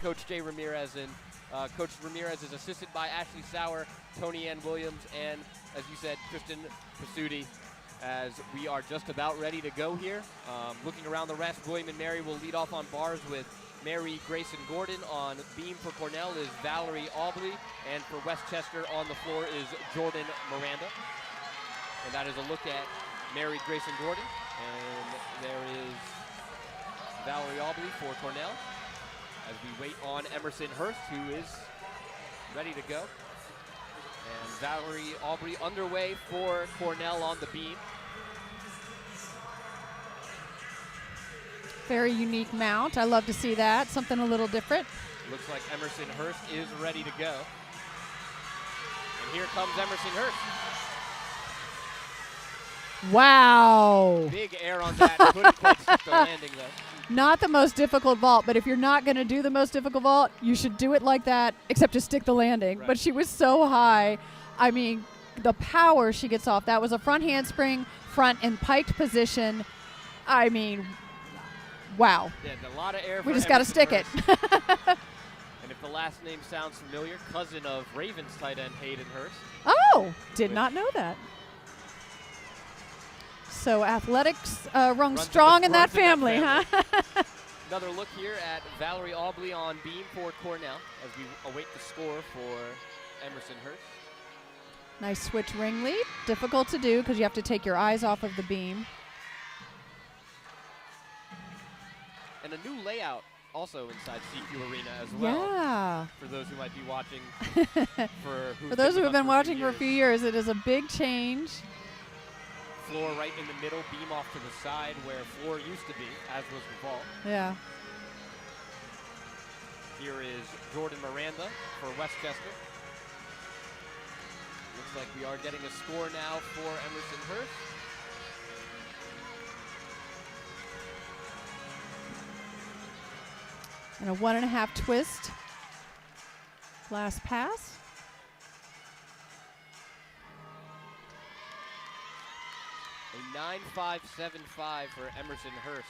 Coach Jay Ramirez, and Coach Ramirez is assisted by Ashley Sauer, Tony Ann Williams, and, as you said, Kristen Pasuti, as we are just about ready to go here. Looking around the rest, William and Mary will lead off on bars with Mary Grayson Gordon. On beam for Cornell is Valerie Aubley, and for Westchester on the floor is Jordan Miranda. And that is a look at Mary Grayson Gordon, and there is Valerie Aubley for Cornell, as we wait on Emerson Hurst, who is ready to go. And Valerie Aubrey underway for Cornell on the beam. Very unique mount. I love to see that. Something a little different. Looks like Emerson Hurst is ready to go. And here comes Emerson Hurst. Wow. Big air on that. Couldn't quite stick the landing, though. Not the most difficult vault, but if you're not going to do the most difficult vault, you should do it like that, except to stick the landing. Right. But she was so high. I mean, the power she gets off. That was a front handspring, front and piked position. I mean, wow. Yeah, a lot of air. We just got to stick it. And if the last name sounds familiar, cousin of Ravens tight end Hayden Hurst. Oh, did not know that. So athletics runs strong in that family, huh? Another look here at Valerie Aubley on beam for Cornell as we await the score for Emerson Hurst. Nice switch ring lead. Difficult to do because you have to take your eyes off of the beam. And a new layout also inside CQ Arena as well. Yeah. For those who might be watching. For those who have been watching for a few years, it is a big change. Floor right in the middle, beam off to the side where floor used to be, as was the vault. Yeah. Here is Jordan Miranda for Westchester. Looks like we are getting a score now for Emerson Hurst. And a 1.5 twist. Last pass. A 9.575 for Emerson Hurst.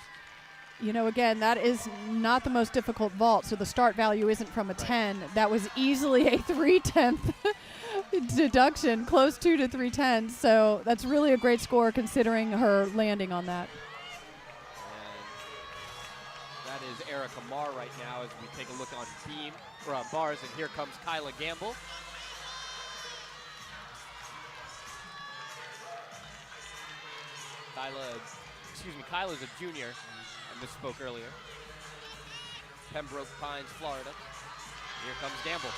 You know, again, that is not the most difficult vault, so the start value isn't from a 10. That was easily a 3/10 deduction, close to 3/10. So that's really a great score considering her landing on that. And that is Erica Marr right now as we take a look on beam or on bars, and here comes Kyla Gamble. Kyla's a junior. I misspoke earlier. Pembroke Pines, Florida. Here comes Gamble.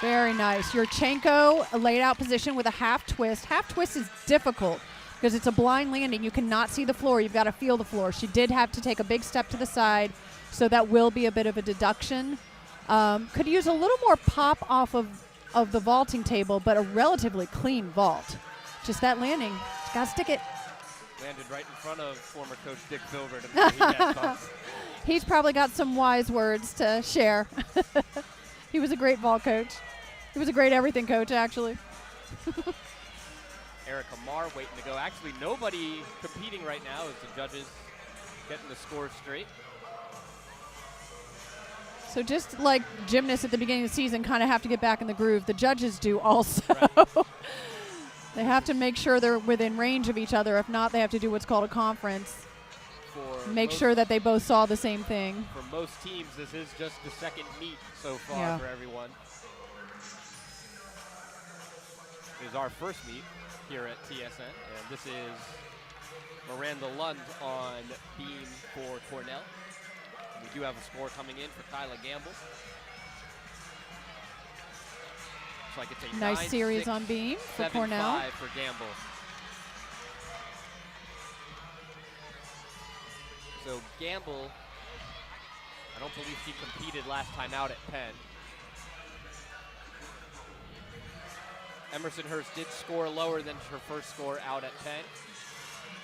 Very nice. Yurchenko, a laid out position with a half twist. Half twist is difficult because it's a blind landing. You cannot see the floor. You've got to feel the floor. She did have to take a big step to the side, so that will be a bit of a deduction. Could use a little more pop off of the vaulting table, but a relatively clean vault. Just that landing. Just got to stick it. Landed right in front of former coach Dick Filbert. I'm sure he had thoughts. He's probably got some wise words to share. He was a great ball coach. He was a great everything coach, actually. Erica Marr waiting to go. Actually, nobody competing right now as the judges getting the scores straight. So just like gymnasts at the beginning of the season kind of have to get back in the groove, the judges do also. Right. They have to make sure they're within range of each other. If not, they have to do what's called a conference. Make sure that they both saw the same thing. For most teams, this is just the second meet so far for everyone. It is our first meet here at TSN, and this is Miranda Lund on beam for Cornell. We do have a score coming in for Kyla Gamble. Looks like it's a nice series on beam for Cornell. For Gamble. So Gamble, I don't believe she competed last time out at Penn. Emerson Hurst did score lower than her first score out at Penn.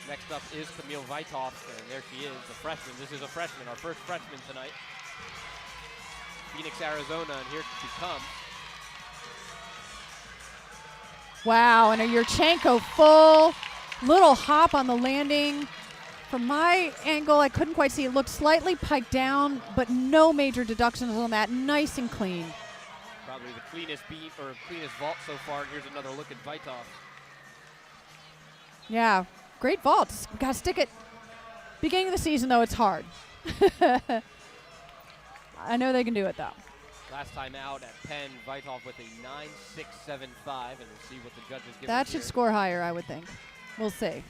Next up is Camille Vitoff, and there she is, a freshman. This is a freshman, our first freshman tonight. Phoenix, Arizona, and here she comes. Wow, and a Yurchenko full little hop on the landing. From my angle, I couldn't quite see. It looked slightly piked down, but no major deductions on that. Nice and clean. Probably the cleanest beat or cleanest vault so far. Here's another look at Vitov. Yeah, great vaults. We gotta stick it. Beginning of the season, though, it's hard. I know they can do it, though. Last time out at Penn, Vitov with a 9.675, and we'll see what the judges give That us should here. score higher, I would think. We'll see.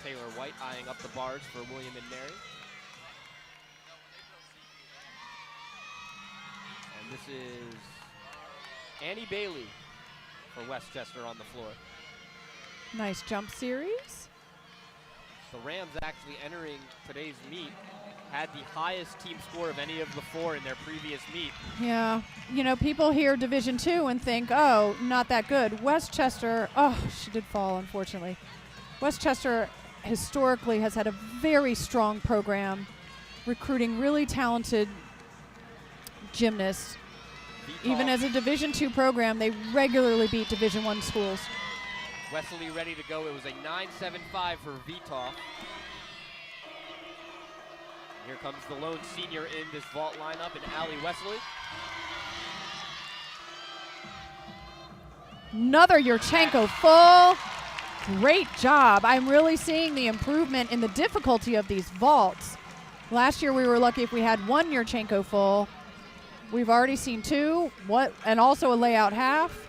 Taylor White eyeing up the bars for William and Mary. And this is Annie Bailey for Westchester on the floor. Nice jump series. The Rams actually entering today's meet had the highest team score of any of the four in their previous meet. Yeah. You know, people hear Division II and think, oh, not that good. Westchester, oh, she did fall, unfortunately. Westchester historically has had a very strong program, recruiting really talented gymnasts. Even as a Division II program, they regularly beat Division I schools. Wesley ready to go. It was a 9.75 for Vitov. Here comes the lone senior in this vault lineup, and Allie Wesley. Another Yurchenko full. Great job. I'm really seeing the improvement in the difficulty of these vaults. Last year we were lucky if we had one Yurchenko full. We've already seen two, and also a layout half.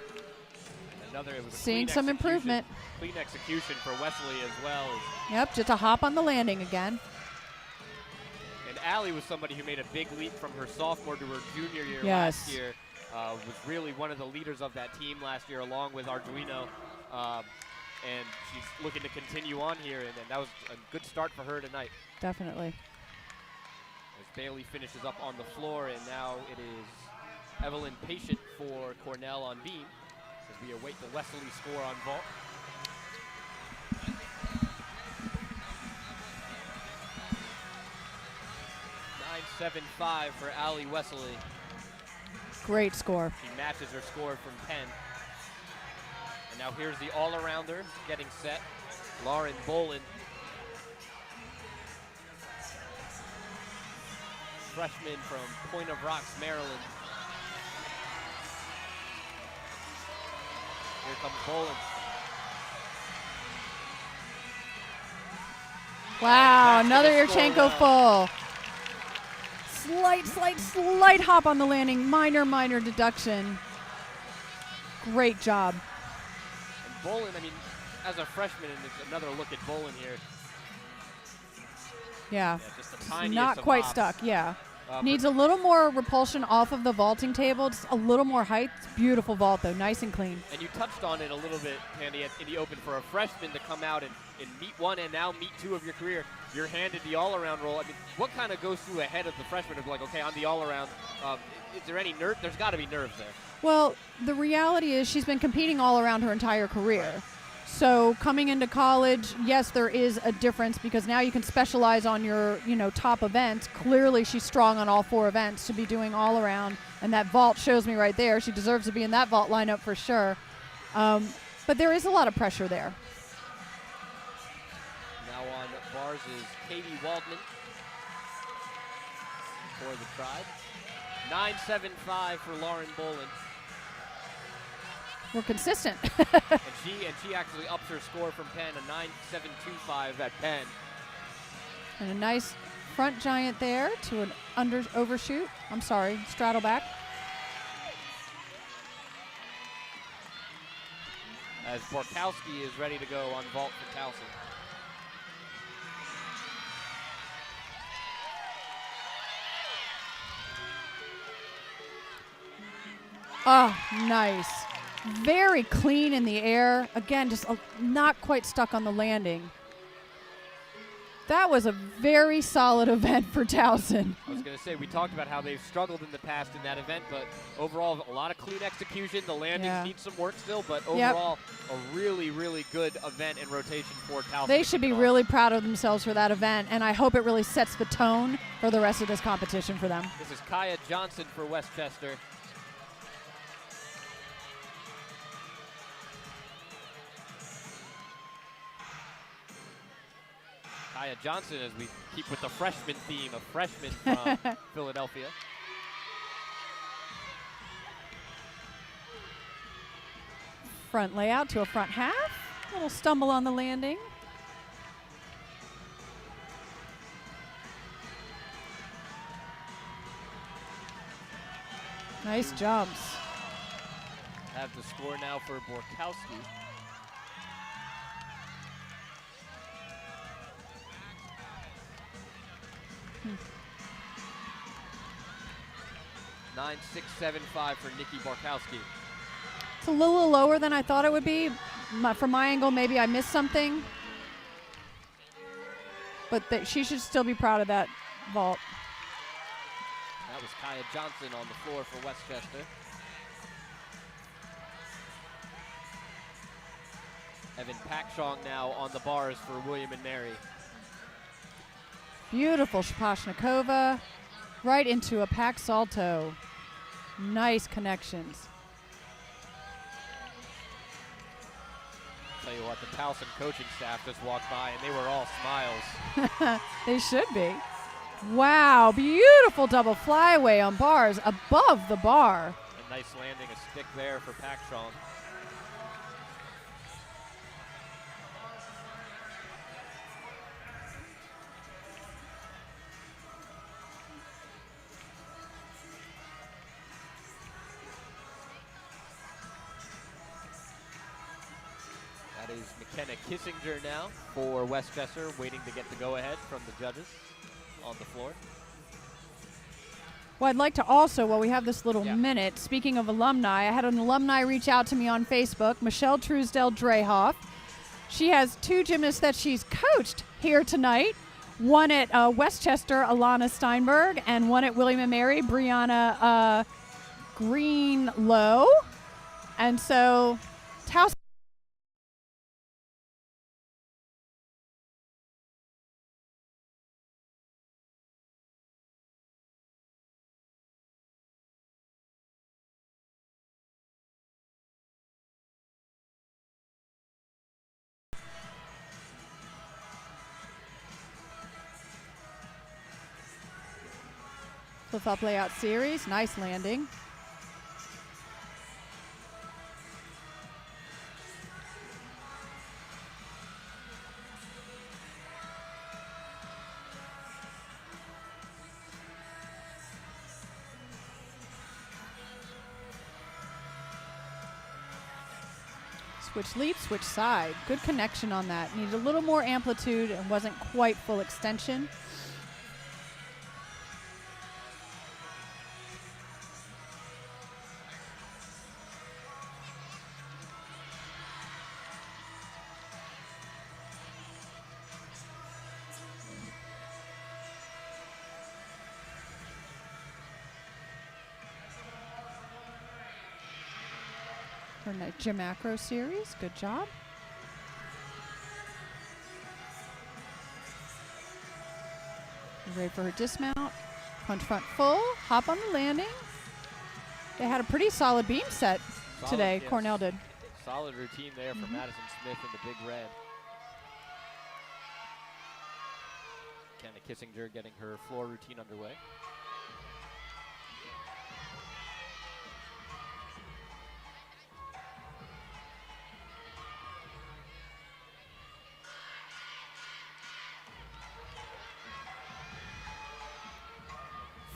It was seeing some improvement. Clean execution for Wesley as well. Yep, just a hop on the landing again. And Allie was somebody who made a big leap from her sophomore to her junior year Yes. last year. Was really one of the leaders of that team last year, along with Arduino. And she's looking to continue on here, and that was a good start for her tonight. Definitely. As Bailey finishes up on the floor, and now it is Evelyn Patient for Cornell on beam, as we await the Wesley score on vault. .975 for Allie Wesley. Great score. She matches her score from Penn. And now here's the all-arounder getting set, Lauren Bolin. Freshman from Point of Rocks, Maryland. Here comes Bolin. Wow, another gonna score Yurchenko well. full. Slight hop on the landing. Minor deduction. Great job. And Bolin, I mean, as a freshman, and it's another look at Bolin here. Yeah. Just the tiniest Not of quite hops. stuck, yeah. But Needs a little more repulsion off of the vaulting table, just a little more height. It's a beautiful vault, though, nice and clean. And you touched on it a little bit, Candy, in the open. For a freshman to come out and meet one and now meet two of your career, you're handed the all-around role. I mean, what kind of goes through a head of the freshman of like, okay, on the all-around, is there any nerve? There's got to be nerves there. Well, the reality is she's been competing all around her entire career. Right. So coming into college, yes, there is a difference because now you can specialize on your, top events. Clearly she's strong on all four events to be doing all around, and that vault shows me right there. She deserves to be in that vault lineup for sure. But there is a lot of pressure there. Now on bars is Katie Waldman for the Tribe. 9.75 for Lauren Bolin. We're consistent. and she actually ups her score from Penn, a 9.725 at Penn. And a nice front giant there to an overshoot. I'm sorry, straddle back. As Borkowski is ready to go on vault for Towson. Oh, nice. Very clean in the air. Again, just not quite stuck on the landing. That was a very solid event for Towson. I was going to say, we talked about how they've struggled in the past in that event, but overall, a lot of clean execution. The landings need some work still, but overall, a really, really good event in rotation for Towson. They should be really proud of themselves for that event, and I hope it really sets the tone for the rest of this competition for them. This is Kaya Johnson for Westchester. Kaya Johnson, as we keep with the freshman theme of freshmen from Philadelphia. Front layout to a front half. Little stumble on the landing. Nice jumps. Have the score now for Borkowski. Hmm. 9.675 for Nikki Borkowski. It's a little lower than I thought it would be. From my angle, maybe I missed something. But she should still be proud of that vault. That was Kaya Johnson on the floor for Westchester. Evan Pakshong now on the bars for William and Mary. Beautiful Shaposhnikova. Right into a pack salto. Nice connections. Tell you what, the Towson coaching staff just walked by and they were all smiles. They should be. Wow, beautiful double flyaway on bars above the bar. A nice landing, a stick there for Pakshong. That is McKenna Kissinger now for Westchester, waiting to get the go-ahead from the judges on the floor. Well, I'd like to also, while we have this little minute, speaking of alumni, I had an alumni reach out to me on Facebook, Michelle Truesdell-Drehoff. She has 2 gymnasts that she's coached here tonight, one at Westchester, Alana Steinberg, and one at William & Mary, Brianna Greenlow. And so, Towson. Flip-flop layout series, nice landing. Switch leap, switch side. Good connection on that. Needed a little more amplitude and wasn't quite full extension. Her gym macro series, good job. Ready for her dismount. Punch front full, hop on the landing. They had a pretty solid beam set today, yes. Cornell did. Solid routine there for Madison Smith in the big red. Kenna Kissinger getting her floor routine underway.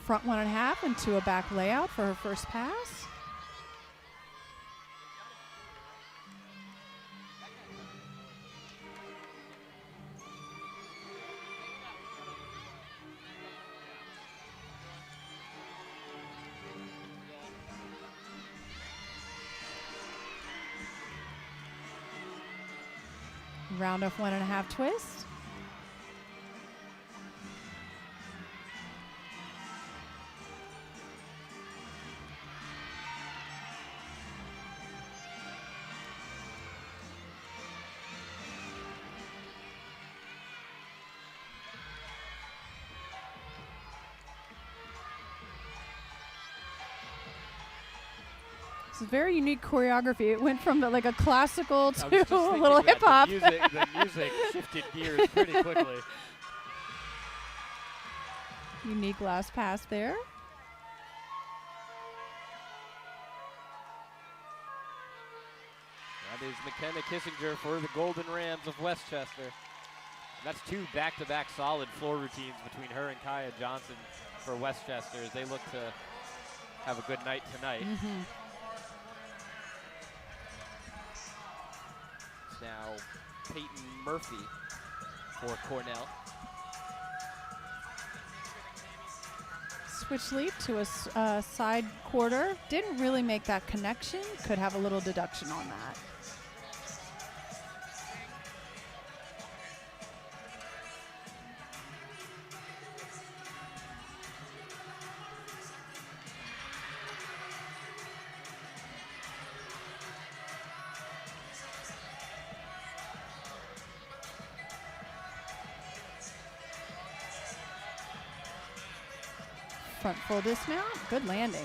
Front 1.5 into a back layout for her first pass. Round off 1.5 twist. It's a very unique choreography. It went from like a classical to I was just a thinking little that hip hop. The music shifted gears pretty quickly. Unique last pass there. That is McKenna Kissinger for the Golden Rams of Westchester. And that's 2 back-to-back solid floor routines between her and Kaya Johnson for Westchester as they look to have a good night tonight. Mm-hmm. It's now Peyton Murphy for Cornell. Switch leap to a side quarter. Didn't really make that connection. Could have a little deduction on that. Front full dismount, good landing.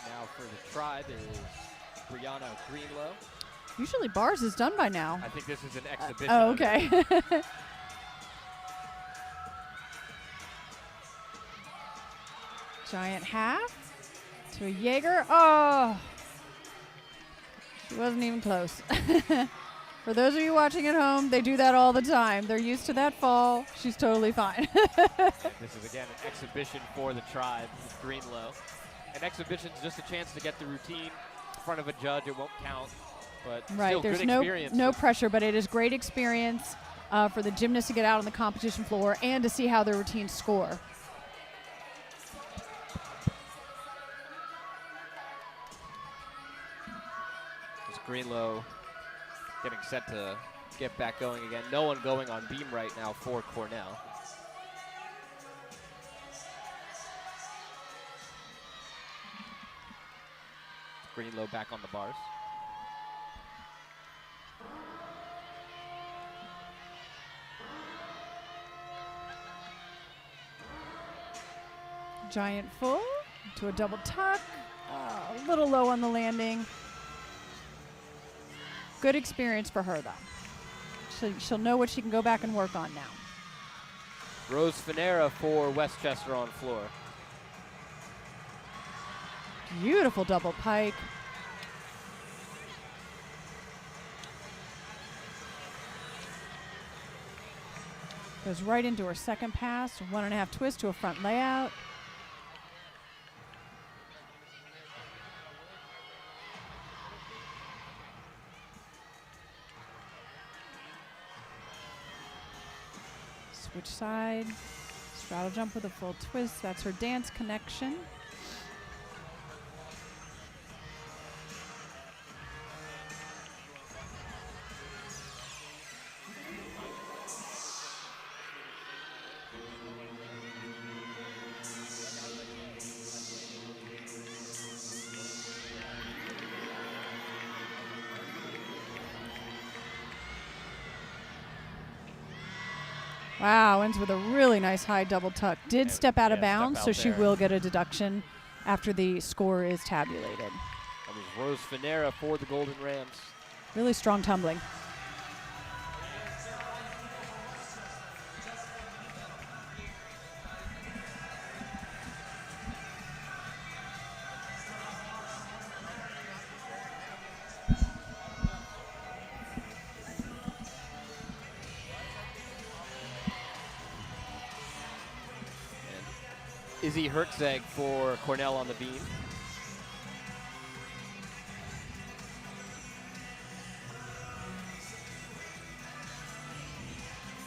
Now for the Tribe is Brianna Greenlow. Usually bars is done by now. I think this is an exhibition. Oh, okay. Giant half to a Jaeger. Oh, she wasn't even close. For those of you watching at home, they do that all the time. They're used to that fall. She's totally fine. This is, again, an exhibition for the Tribe with Greenlow. An exhibition is just a chance to get the routine in front of a judge. It won't count, but right, still there's good experience. no pressure, but it is great experience for the gymnasts to get out on the competition floor and to see how their routines score. Greenlow getting set to get back going again. No one going on beam right now for Cornell. Greenlow back on the bars. Giant full to a double tuck. A little low on the landing. Good experience for her, though. She'll know what she can go back and work on now. Rose Finera for Westchester on floor. Beautiful double pike. Goes right into her second pass. 1.5 twist to a front layout. Switch side, straddle jump with a full twist. That's her dance connection. Wow, ends with a really nice high double tuck. Did step out of bounds, so she will get a deduction after the score is tabulated. That was Rose Finera for the Golden Rams. Really strong tumbling. Izzy Hertzeg for Cornell on the beam.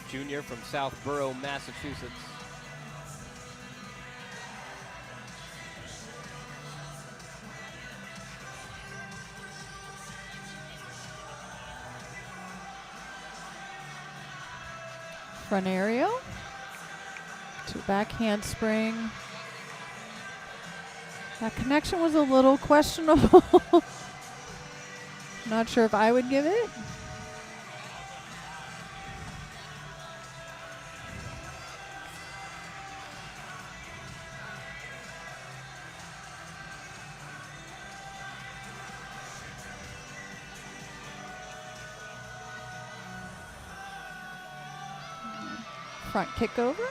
Junior from Southborough, Massachusetts. Front aerial to back handspring. That connection was a little questionable. Not sure if I would give it. Front kick over.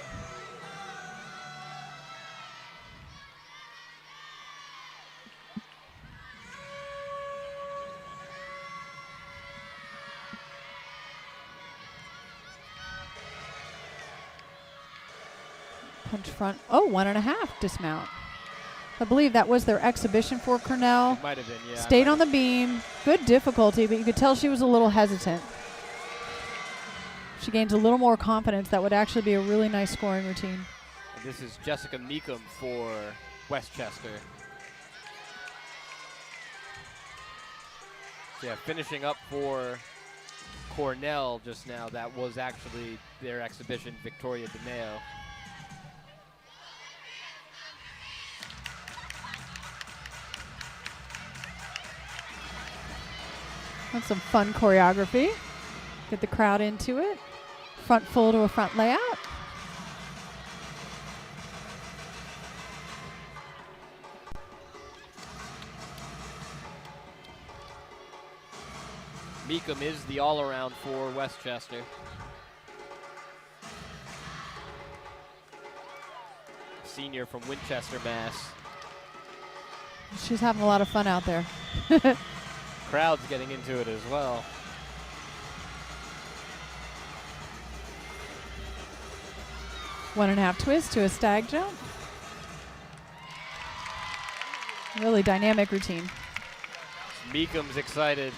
Punch front. Oh, 1.5 dismount. I believe that was their exhibition for Cornell. It might have been, yeah. Stayed on the beam. Good difficulty, but you could tell she was a little hesitant. She gains a little more confidence. That would actually be a really nice scoring routine. And this is Jessica Meekum for Westchester. Yeah, finishing up for Cornell just now. That was actually their exhibition, Victoria DeMeo. That's some fun choreography. Get the crowd into it. Front full to a front layout. Meekum is the all-around for Westchester. Senior from Winchester, Mass. She's having a lot of fun out there. Crowd's getting into it as well. One and a half twist to a stag jump. Really dynamic routine. Meekum's excited.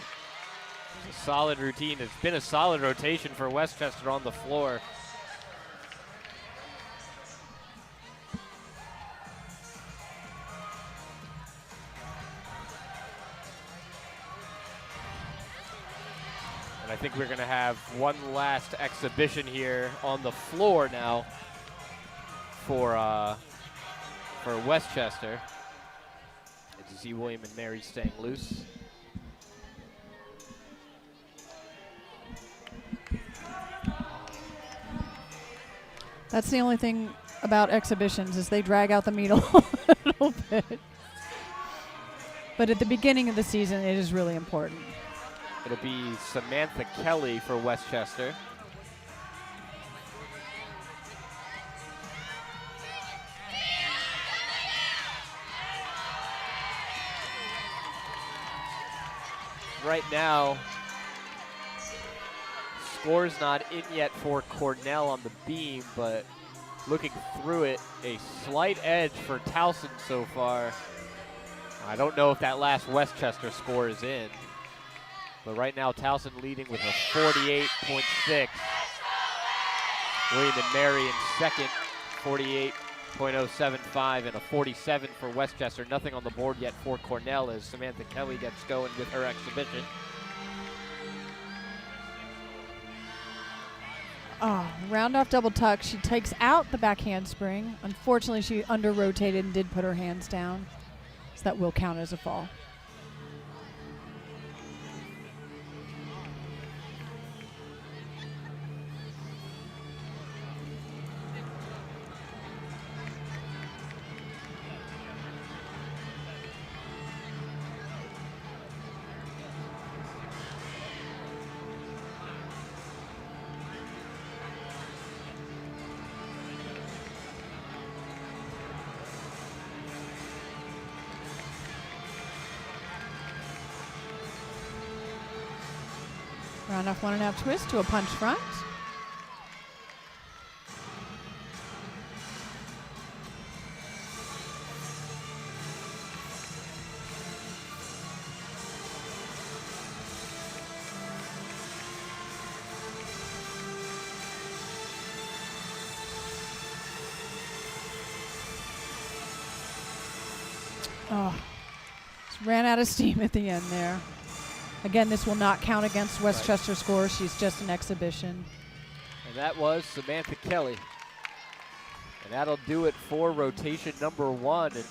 It's a solid routine. It's been a solid rotation for Westchester on the floor. And I think we're going to have one last exhibition here on the floor now for Westchester. As you see William and Mary staying loose. That's the only thing about exhibitions is they drag out the meat a little bit. But at the beginning of the season, it is really important. It'll be Samantha Kelly for Westchester. Right now, score's not in yet for Cornell on the beam, but looking through it, a slight edge for Towson so far. I don't know if that last Westchester score is in, but right now Towson leading with a 48.6. William and Mary in second, 48.075, and a 47 for Westchester. Nothing on the board yet for Cornell as Samantha Kelly gets going with her exhibition. Oh, round off double tuck. She takes out the back handspring. Unfortunately, she under-rotated and did put her hands down. So that will count as a fall. Round off 1.5 twist to a punch front. Oh, just ran out of steam at the end there. Again, this will not count against Westchester scores. She's just an exhibition. And that was Samantha Kelly. And that'll do it for rotation number one. And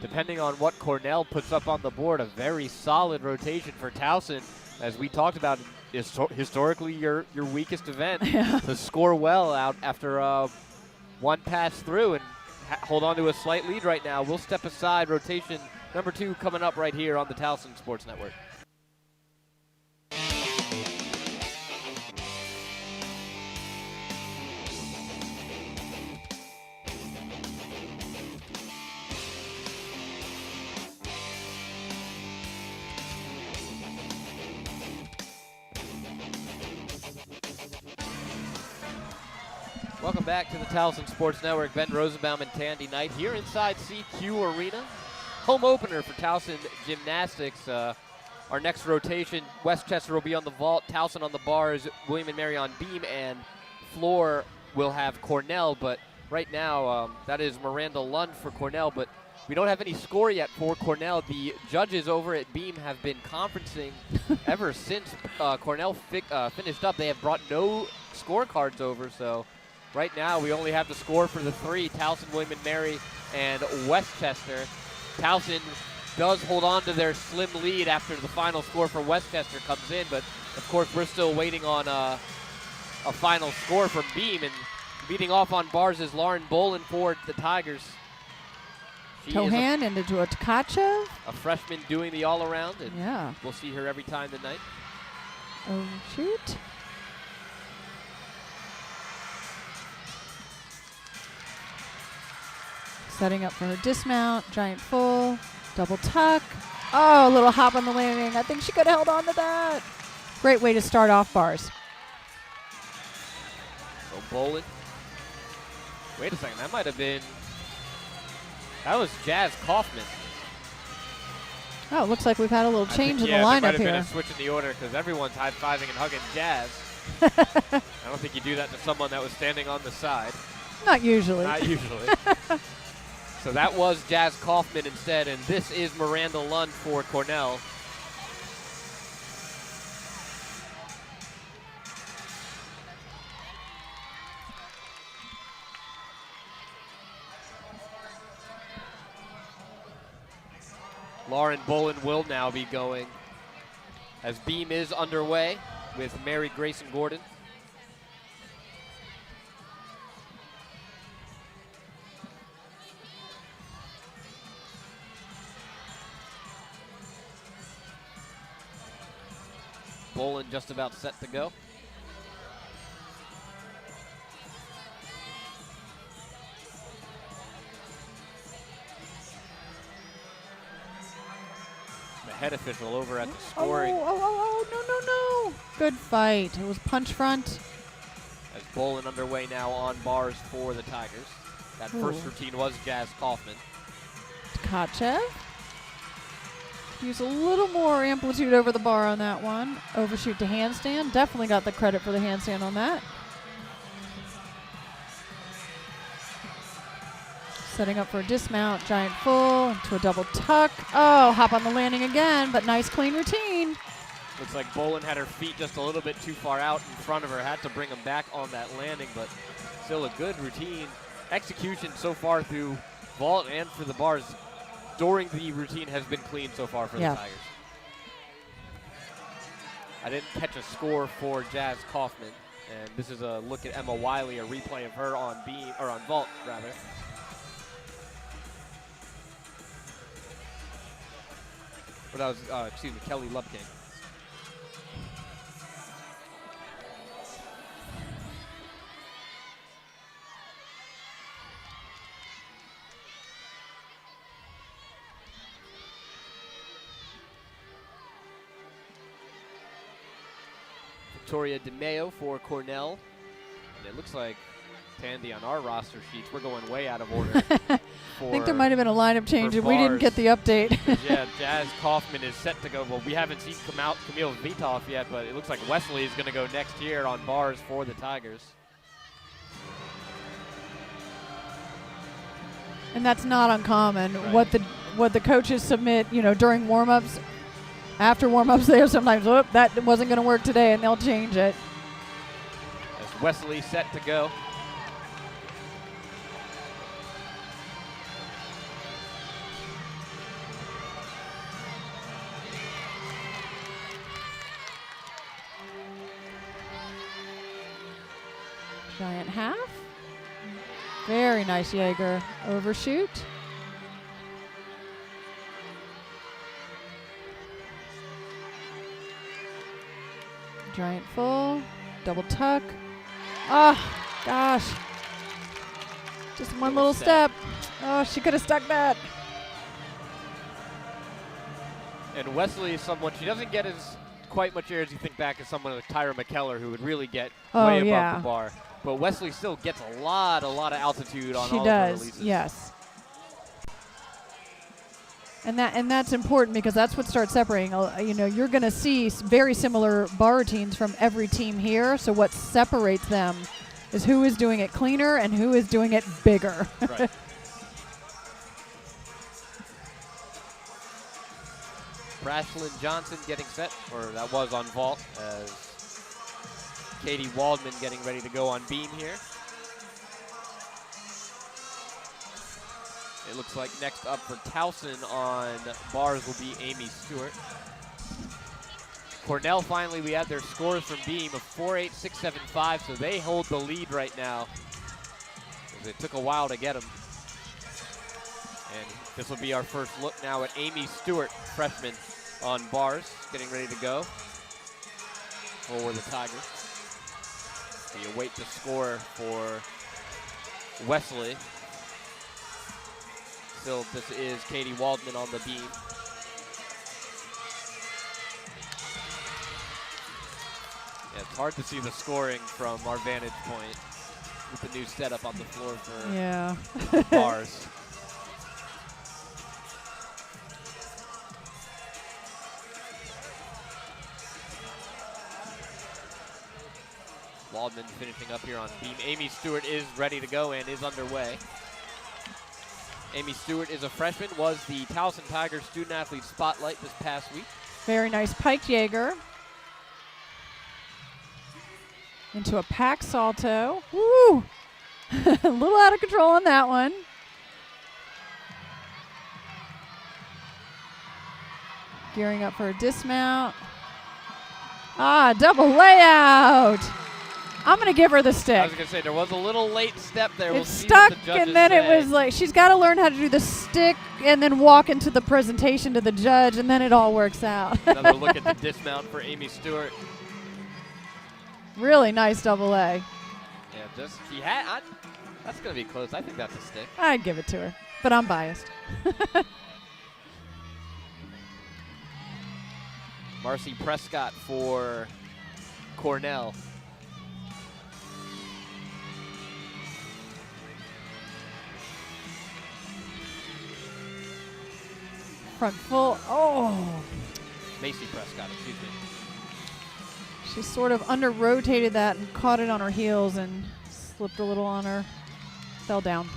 depending on what Cornell puts up on the board, a very solid rotation for Towson. As we talked about, historically your weakest event, to score well out after one pass through and hold on to a slight lead right now. We'll step aside. Rotation number 2 coming up right here on the Towson Sports Network. Welcome back to the Towson Sports Network. Ben Rosenbaum and Tandy Knight here inside CQ Arena. Home opener for Towson Gymnastics. Our next rotation, Westchester will be on the vault, Towson on the bars, William & Mary on beam, and floor will have Cornell. But right now, that is Miranda Lund for Cornell, but we don't have any score yet for Cornell. The judges over at beam have been conferencing ever since Cornell finished up. They have brought no scorecards over, so right now we only have the score for the 3, Towson, William & Mary, and Westchester. Towson does hold on to their slim lead after the final score for Westchester comes in, but of course we're still waiting on a final score from beam, and beating off on bars is Lauren Bolin for the Tigers. She Tohan into a Tkachev. A freshman doing the all-around, and yeah, we'll see her every time tonight. Oh, shoot. Setting up for her dismount, giant full, double tuck. Oh, a little hop on the landing. I think she could have held on to that. Great way to start off bars. So Bolin. Wait a second, that might have been, that was Jazz Kaufman. Oh, it looks like we've had a little change in the there lineup might have here. been a switch in the order because everyone's high-fiving and hugging Jazz. I don't think you do that to someone that was standing on the side. Not usually. Not usually. So that was Jazz Kaufman instead, and this is Miranda Lund for Cornell. Lauren Bolin will now be going as beam is underway with Mary Grayson Gordon. Bolin just about set to go. The head official over at the scoring. Oh, no. Good fight. It was punch front. As Bolin underway now on bars for the Tigers. That first routine was Jazz Kaufman. Tkachev. Use a little more amplitude over the bar on that one. Overshoot to handstand. Definitely got the credit for the handstand on that. Setting up for a dismount. Giant full into a double tuck. Oh, hop on the landing again, but nice clean routine. Looks like Bolin had her feet just a little bit too far out in front of her. Had to bring them back on that landing, but still a good routine. Execution so far through vault and for the bars during the routine has been clean so far for the Tigers. I didn't catch a score for Jazz Kaufman, and this is a look at Emma Wiley, a replay of her on beam, or on vault rather. But that was, Kelly Lubking. Victoria DeMeo for Cornell. And it looks like, Tandy, on our roster sheets, we're going way out of order. I think there might have been a lineup change and we didn't get the update. Yeah, Jazz Kaufman is set to go. Well, we haven't seen Camille Vitoff yet, but it looks like Wesley is going to go next here on bars for the Tigers. And that's not uncommon. Right. What the coaches submit, during warm-ups, after warm-ups there sometimes, that wasn't going to work today, and they'll change it. As Wesley set to go. half. Very nice, Jaeger. Overshoot. Giant full. Double tuck. Oh, gosh. Just one little step. Oh, she could have stuck that. And Wesley is someone, she doesn't get as quite much air as you think back as someone like Tyra McKellar, who would really get way above the bar. But Wesley still gets a lot of altitude on all of her releases. Yes. And that's important because that's what starts separating. You know, you're going to see very similar bar routines from every team here. So what separates them is who is doing it cleaner and who is doing it bigger. Right. Brashlyn Johnson getting set, or that was on vault, as Katie Waldman getting ready to go on beam here. It looks like next up for Towson on bars will be Amy Stewart. Cornell finally, we have their scores from beam of 4.8, 6.75, so they hold the lead right now, because it took a while to get them. And this will be our first look now at Amy Stewart, freshman, on bars, getting ready to go for the Tigers. We await the score for Wesley. Still, this is Katie Waldman on the beam. Yeah, it's hard to see the scoring from our vantage point with the new setup on the floor for bars. Waldman finishing up here on beam. Amy Stewart is ready to go and is underway. Amy Stewart is a freshman, was the Towson Tigers Student Athlete Spotlight this past week. Very nice pike Jaeger. Into a pack salto. Woo! A little out of control on that one. Gearing up for a dismount. Ah, double layout. I'm going to give her the stick. I was going to say, there was a little late step there. It stuck, and then it was like, she's got to learn how to do the stick and then walk into the presentation to the judge, and then it all works out. Another look at the dismount for Amy Stewart. Really nice double A. Yeah, just, that's going to be close. I think that's a stick. I'd give it to her, but I'm biased. Marcy Prescott for Cornell. Front full. Oh. Macy Prescott, excuse me. She sort of under-rotated that and caught it on her heels and slipped a little on her. Fell down.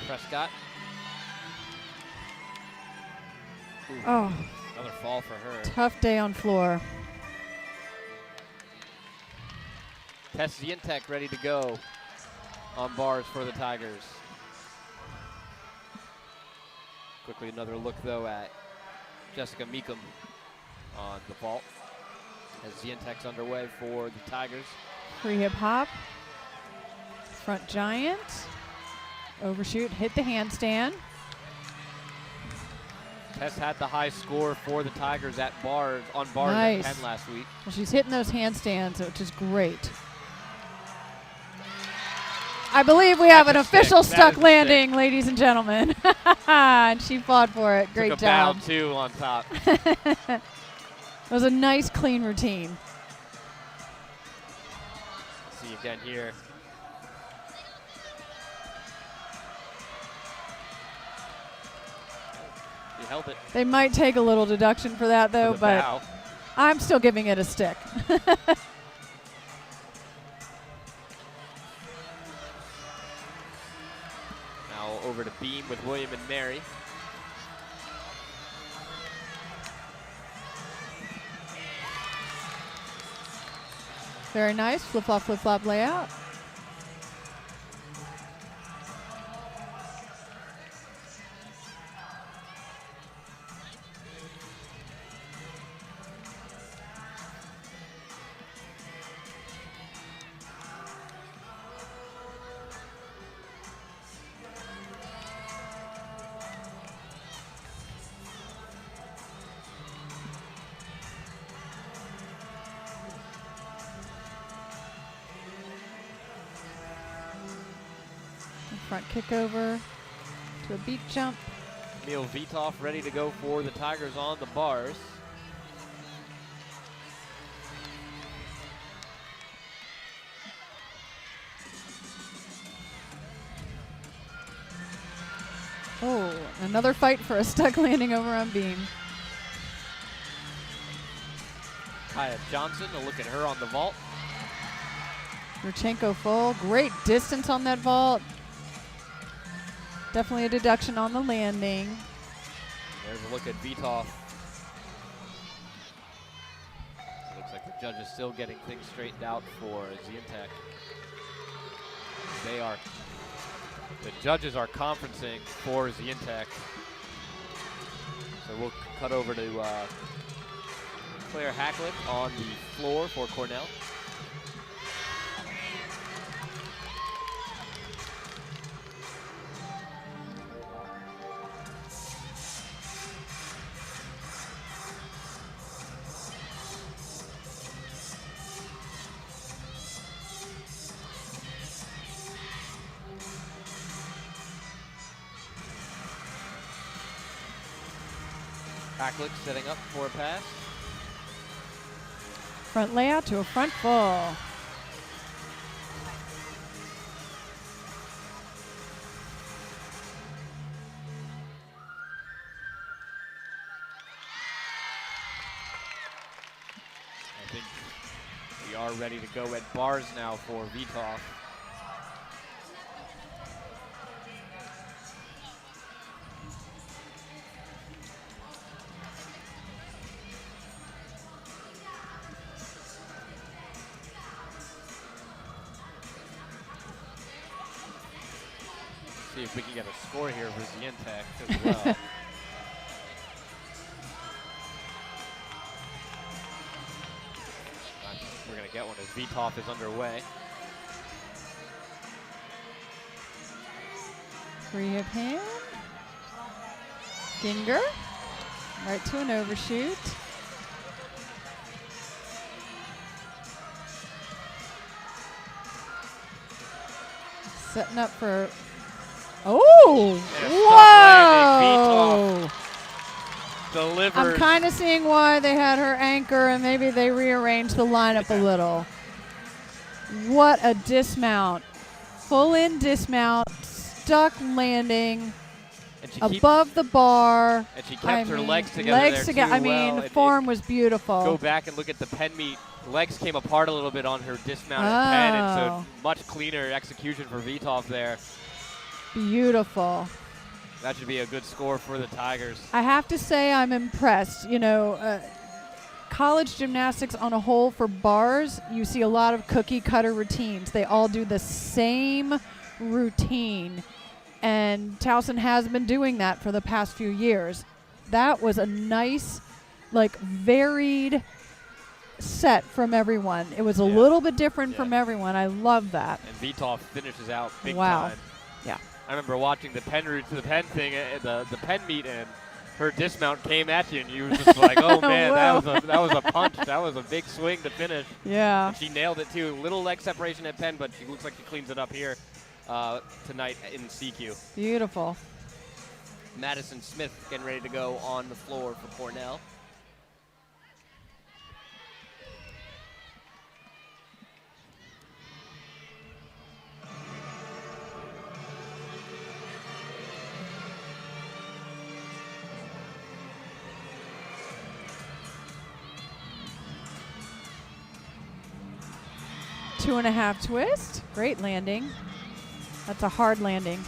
Prescott. Ooh, oh. Another fall for her. Tough day on floor. Tess Zientek ready to go on bars for the Tigers. Quickly another look though at Jessica Meekum on the vault as Zientek's underway for the Tigers. Free hip hop. Front giant. Overshoot, hit the handstand. Tess had the high score for the Tigers at bars, on bars nice. at 10 last week. Well, she's hitting those handstands, which is great. I believe we have an official stuck landing, ladies and gentlemen. And she fought for it. Great Took a job. bow too on top. It was a nice, clean routine. See again here. He held it. They might take a little deduction for that, though, but bow. I'm still giving it a stick. Now over to beam with William and Mary. Very nice. Flip-flop layout. Front kick over to a beat jump. Emil Vitov ready to go for the Tigers on the bars. Oh, another fight for a stuck landing over on beam. Kaya Johnson, a look at her on the vault. Yurchenko full. Great distance on that vault. Definitely a deduction on the landing. There's a look at Vitov. Looks like the judge is still getting things straightened out for Zientek. The judges are conferencing for Zientek. So we'll cut over to Claire Hackett on the floor for Cornell. Hackett setting up for a pass. Front layout to a front full. I think we are ready to go at bars now for Vitov. See if we can get a score here for Zientek as well. We're going to get one as Vitov is underway. Free of hand. Ginger. Right to an overshoot. Setting up for... Oh! Whoa! Delivers. I'm kind of seeing why they had her anchor and maybe they rearranged the lineup a little. What a dismount. Full in dismount, stuck landing, above the bar. And she kept her legs together the form was beautiful. Go back and look at the pen meet. Legs came apart a little bit on her dismounted pen, and so much cleaner execution for Vitov there. Beautiful. That should be a good score for the Tigers. I have to say I'm impressed. You know, college gymnastics on a whole for bars, you see a lot of cookie cutter routines. They all do the same routine. And Towson has been doing that for the past few years. That was a nice, like, varied set from everyone. It was a little bit different from everyone. I love that. And Vitov finishes out big wow. time. Yeah. I remember watching the pen route to the pen thing, the pen meet, and her dismount came at you, and you were just like, "Oh man, that was a punch. That was a big swing to finish." Yeah. And she nailed it too. Little leg separation at pen, but she looks like she cleans it up here tonight in CQ. Beautiful. Madison Smith getting ready to go on the floor for Cornell. Two and a half twist. Great landing. That's a hard landing.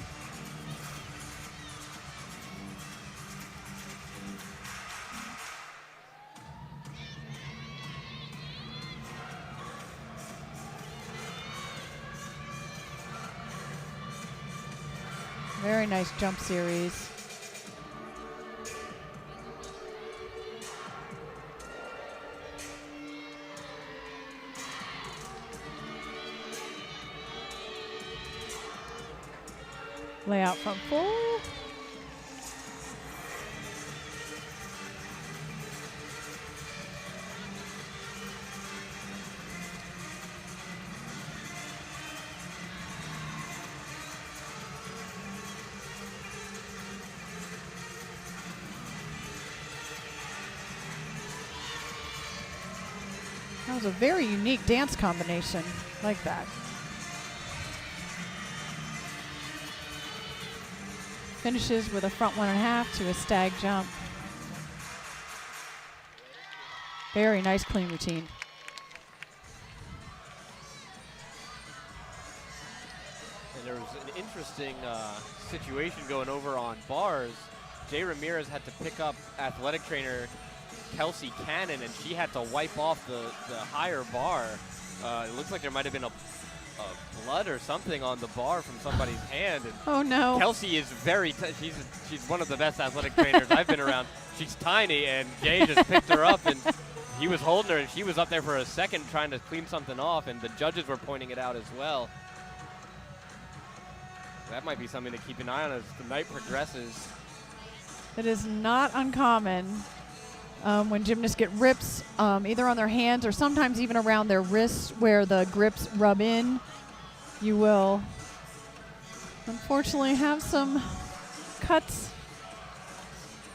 Very nice jump series. Layout front full. That was a very unique dance combination, like that. Finishes with a front 1.5 to a stag jump. Very nice clean routine. And there was an interesting situation going over on bars. Jay Ramirez had to pick up athletic trainer Kelsey Cannon, and she had to wipe off the higher bar. It looks like there might have been a blood or something on the bar from somebody's hand. And oh no! Kelsey is she's one of the best athletic trainers I've been around. She's tiny, and Jay just picked her up, and he was holding her, and she was up there for a second trying to clean something off, and the judges were pointing it out as well. That might be something to keep an eye on as the night progresses. It is not uncommon when gymnasts get rips either on their hands or sometimes even around their wrists where the grips rub in. You will unfortunately have some cuts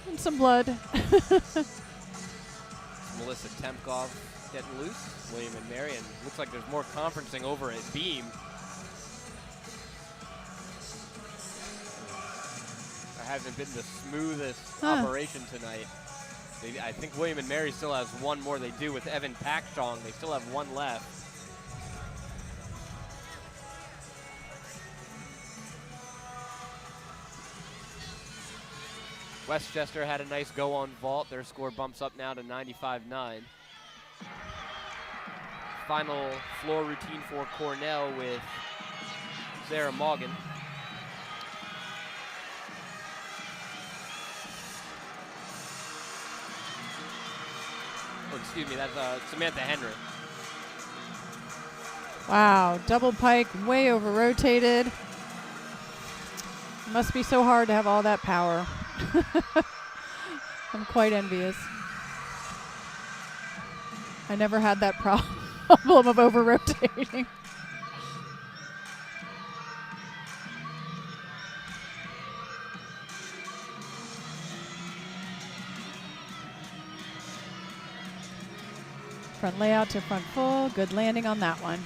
and some blood. Melissa Tempkov getting loose, William and Mary, and looks like there's more conferencing over at beam. That hasn't been the smoothest operation tonight. I think William and Mary still has one more. They do with Evan Packstrong. They still have one left. Westchester had a nice go on vault. Their score bumps up now to 95-9. Final floor routine for Cornell with Sarah Morgan. Or excuse me, that's Samantha Henry. Wow, double pike, way over rotated. Must be so hard to have all that power. I'm quite envious. I never had that problem of over rotating. Front layout to front full. Good landing on that one.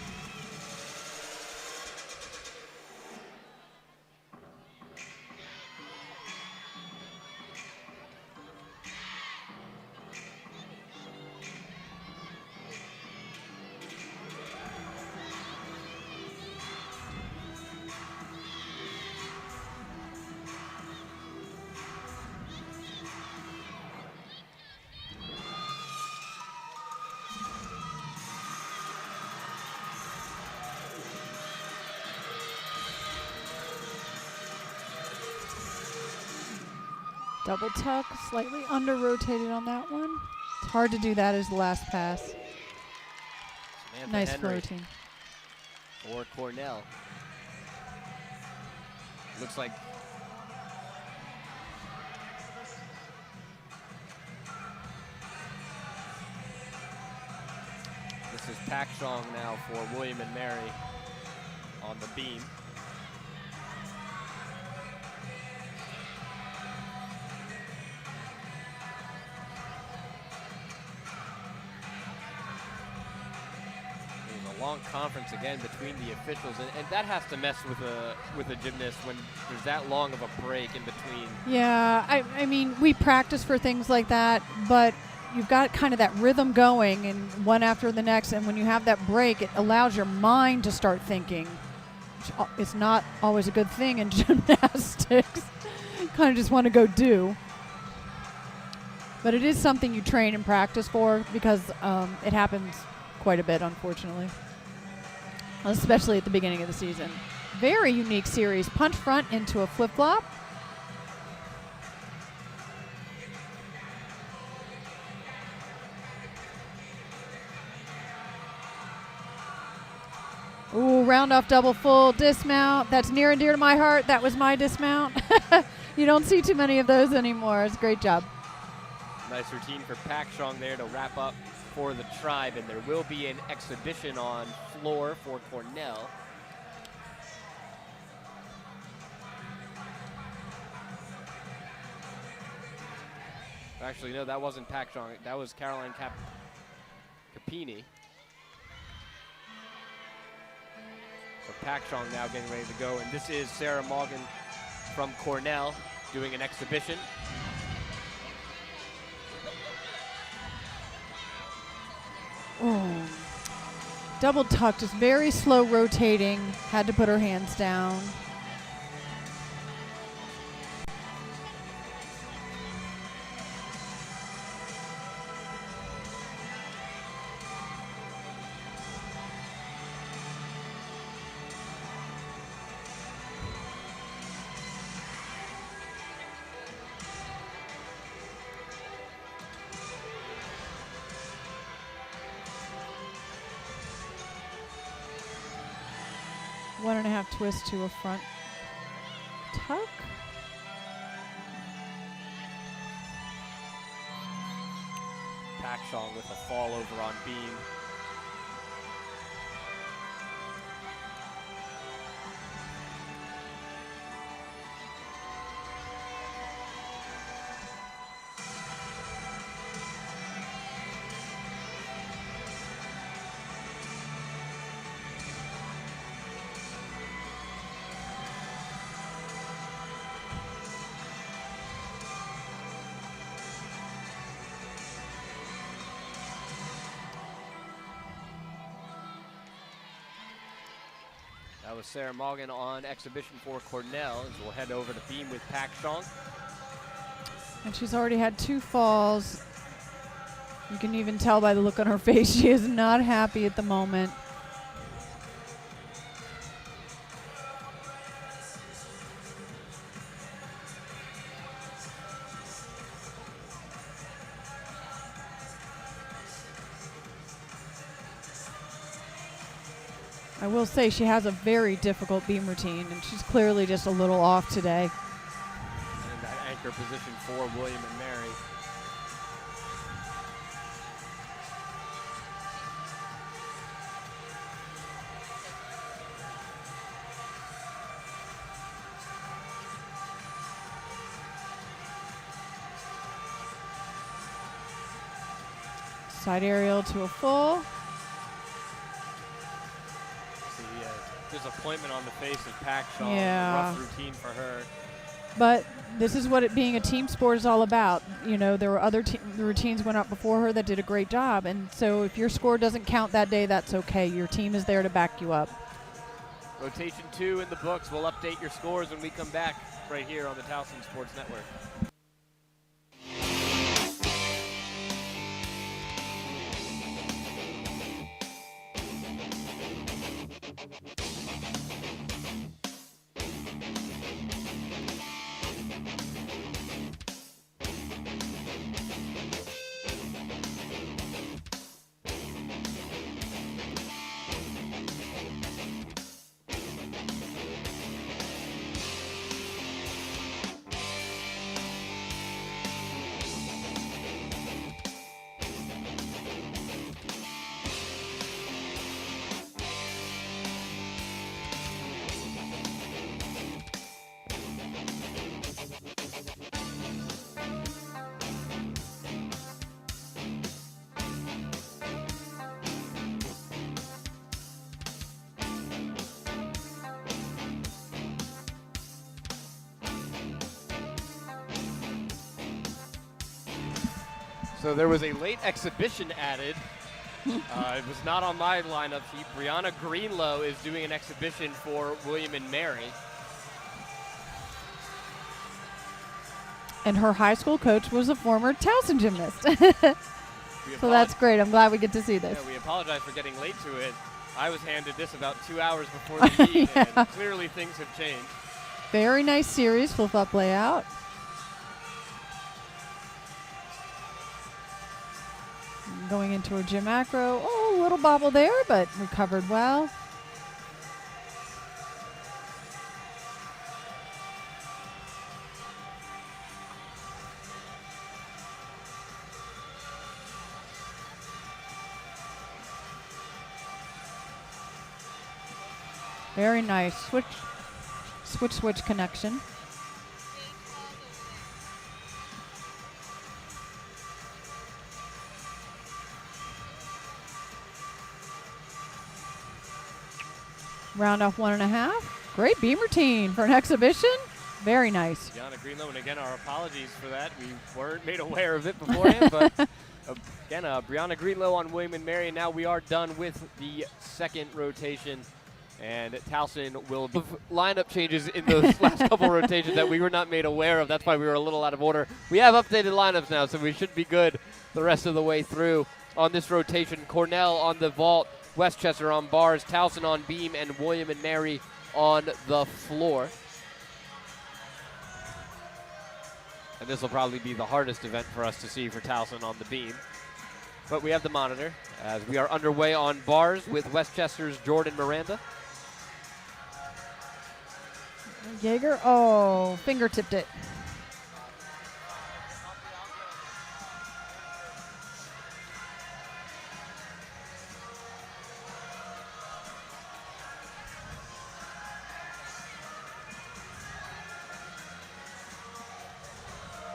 Double tuck, slightly under rotated on that one. It's hard to do that as the last pass. Samantha nice Henry routine. for Cornell. Looks like this is Packstrong now for William and Mary on the beam. Long conference again between the officials, and that has to mess with a gymnast when there's that long of a break in between. Yeah, I mean, we practice for things like that, but you've got kind of that rhythm going and one after the next, and when you have that break, it allows your mind to start thinking. It's not always a good thing in gymnastics. Kind of just want to go do. But it is something you train and practice for because it happens quite a bit, unfortunately. Especially at the beginning of the season. Very unique series. Punch front into a flip-flop. Ooh, round off double full dismount. That's near and dear to my heart. That was my dismount. You don't see too many of those anymore. It's a great job. Nice routine for Pakshong there to wrap up for the Tribe, and there will be an exhibition on floor for Cornell. Actually, no, that wasn't Pakshong. That was Caroline Capini. So Pakshong now getting ready to go, and this is Sarah Morgan from Cornell doing an exhibition. Oh, double tuck, just very slow rotating. Had to put her hands down. One and a half twist to a front tuck. Pakshong with a fall over on beam. That was Sarah Morgan on exhibition for Cornell, as we'll head over to beam with Pakshong. And she's already had 2 falls. You can even tell by the look on her face, she is not happy at the moment. I will say she has a very difficult beam routine, and she's clearly just a little off today. And that anchor position for William and Mary. Side aerial to a full. Disappointment on the face of Pakshong. Yeah. Rough routine for her. But this is what it being a team sport is all about. You know, there were other routines went up before her that did a great job. And so if your score doesn't count that day, that's okay. Your team is there to back you up. Rotation 2 in the books. We'll update your scores when we come back right here on the Towson Sports Network. So there was a late exhibition added. It was not on my lineup sheet. Brianna Greenlow is doing an exhibition for William and Mary. And her high school coach was a former Towson gymnast. So that's great. I'm glad we get to see this. Yeah, we apologize for getting late to it. I was handed this about 2 hours before the meet, and clearly things have changed. Very nice series, flip-flop layout. Going into a gym acro. Oh, a little bobble there, but recovered well. Very nice. Switch connection. Round off 1.5. Great beam routine for an exhibition. Very nice. Brianna Greenlow, and again, our apologies for that. We weren't made aware of it beforehand, but again, Brianna Greenlow on William & Mary, and now we are done with the second rotation. And Towson will be lineup changes in those last couple rotations that we were not made aware of. That's why we were a little out of order. We have updated lineups now, so we should be good the rest of the way through on this rotation. Cornell on the vault, Westchester on bars, Towson on beam, and William & Mary on the floor. And this will probably be the hardest event for us to see for Towson on the beam. But we have the monitor as we are underway on bars with Westchester's Jordan Miranda. Jaeger, oh, fingertipped it.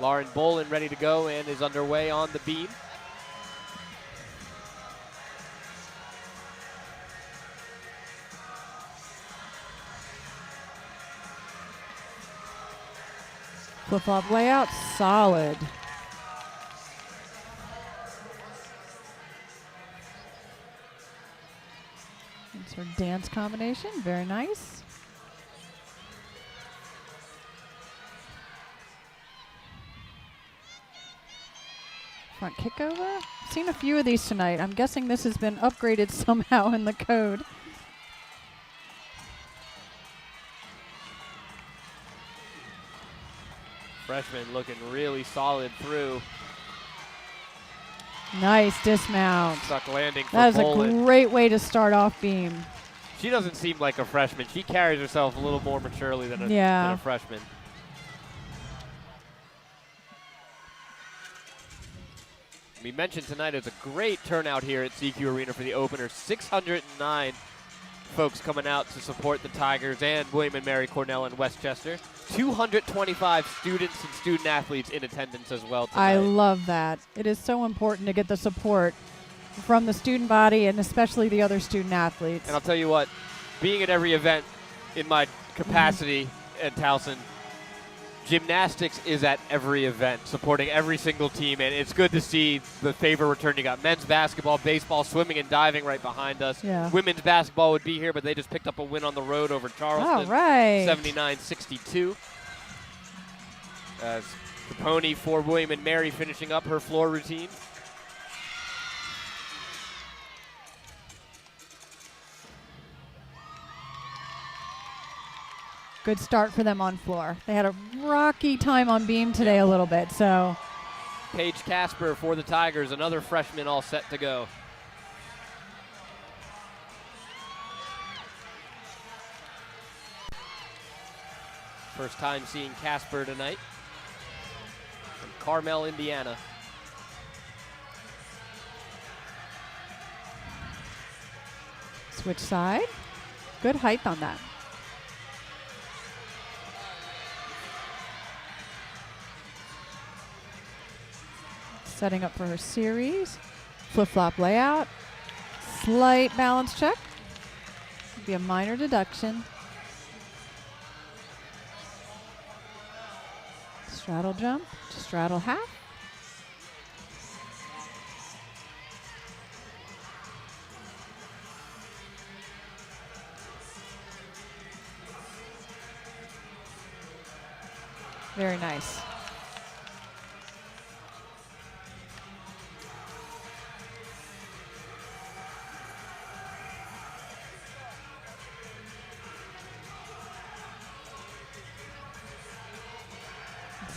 Lauren Bolin ready to go and is underway on the beam. Flip-flop layout, solid. That's her dance combination, very nice. Front kick over. Seen a few of these tonight. I'm guessing this has been upgraded somehow in the code. Freshman looking really solid through. Nice dismount. Stuck landing for That is Bolin. a great way to start off beam. She doesn't seem like a freshman. She carries herself a little more maturely than a freshman. We mentioned tonight it's a great turnout here at CQ Arena for the opener. 609 folks coming out to support the Tigers and William & Mary, Cornell, and Westchester. 225 students and student athletes in attendance as well tonight. I love that. It is so important to get the support from the student body and especially the other student athletes. And I'll tell you what, being at every event in my capacity at Towson, gymnastics is at every event, supporting every single team, and it's good to see the favor return. You got men's basketball, baseball, swimming, and diving right behind us. Yeah. Women's basketball would be here, but they just picked up a win on the road over Charleston. All right. 79-62. As Capone for William & Mary finishing up her floor routine. Good start for them on floor. They had a rocky time on beam today a little bit, so. Paige Casper for the Tigers, another freshman all set to go. First time seeing Casper tonight from Carmel, Indiana. Switch side. Good height on that. Setting up for her series. Flip-flop layout. Slight balance check. Be a minor deduction. Straddle jump to straddle half. Very nice.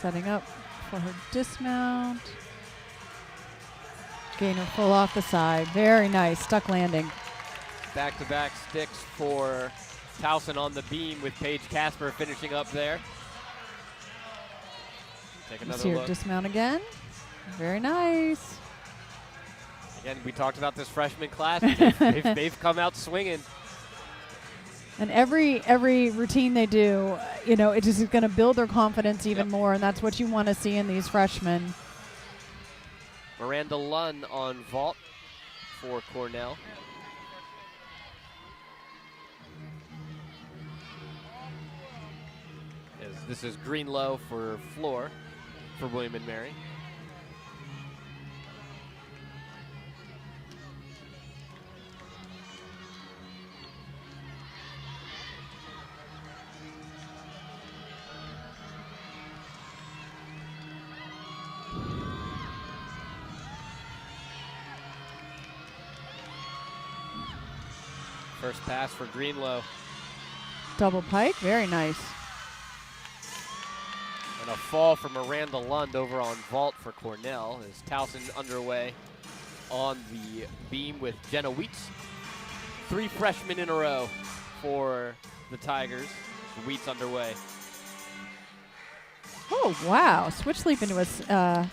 Setting up for her dismount. Gainer full off the side. Very nice. Stuck landing. Back-to-back sticks for Towson on the beam with Paige Casper finishing up there. Take another See her look. dismount again. Very nice. Again, we talked about this freshman class. They've come out swinging. And every routine they do, you know, it just is going to build their confidence even more, and that's what you want to see in these freshmen. Miranda Lunn on vault for Cornell. This is Greenlow for floor for William and Mary. First pass for Greenlow. Double pike, very nice. And a fall for Miranda Lund over on vault for Cornell as Towson underway on the beam with Jenna Wheats. 3 freshmen in a row for the Tigers. Wheats underway. Oh, wow. Switch leap into a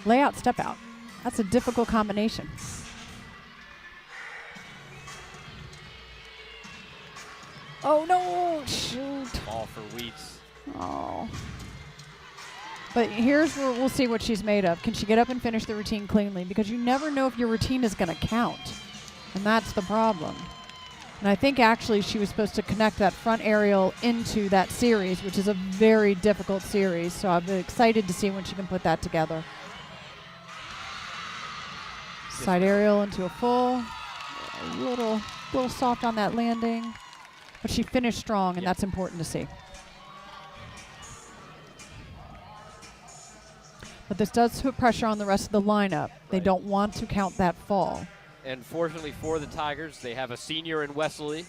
layout step out. That's a difficult combination. Oh, no. Shoot. Ball for Wheats. Oh. But here's where we'll see what she's made of. Can she get up and finish the routine cleanly? Because you never know if your routine is going to count. And that's the problem. And I think actually she was supposed to connect that front aerial into that series, which is a very difficult series. So I'm excited to see when she can put that together. Side aerial into a full. A little soft on that landing. But she finished strong, and that's important to see. But this does put pressure on the rest of the lineup. They don't want to count that fall. And fortunately for the Tigers, they have a senior in Wesley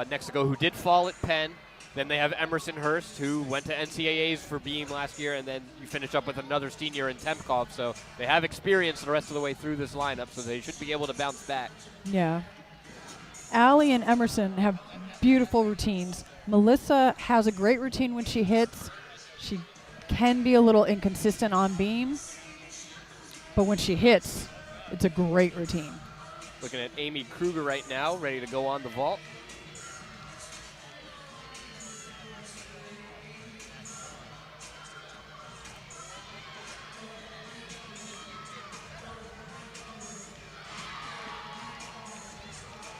next to go who did fall at Penn. Then they have Emerson Hurst, who went to NCAAs for beam last year, and then you finish up with another senior in Tempkov. So they have experience the rest of the way through this lineup, so they should be able to bounce back. Yeah. Allie and Emerson have beautiful routines. Melissa has a great routine when she hits. She can be a little inconsistent on beam, but when she hits, it's a great routine. Looking at Amy Kruger right now, ready to go on the vault.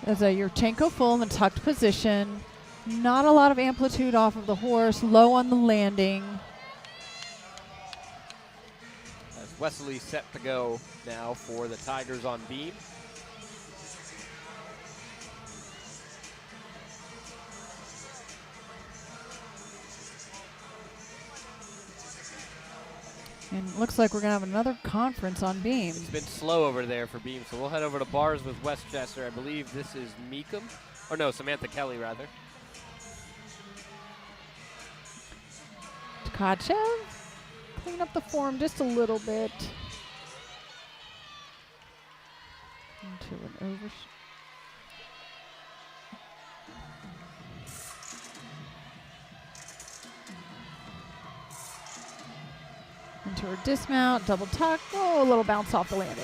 There's a Yurchenko full in the tucked position. Not a lot of amplitude off of the horse, low on the landing. As Wesley set to go now for the Tigers on beam. And it looks like we're going to have another conference on beam. It's been slow over there for beam, so we'll head over to bars with Westchester. I believe this is Meekum, or no, Samantha Kelly, rather. Tkachev, clean up the form just a little bit. Into an over. Into her dismount, double tuck. Oh, a little bounce off the landing.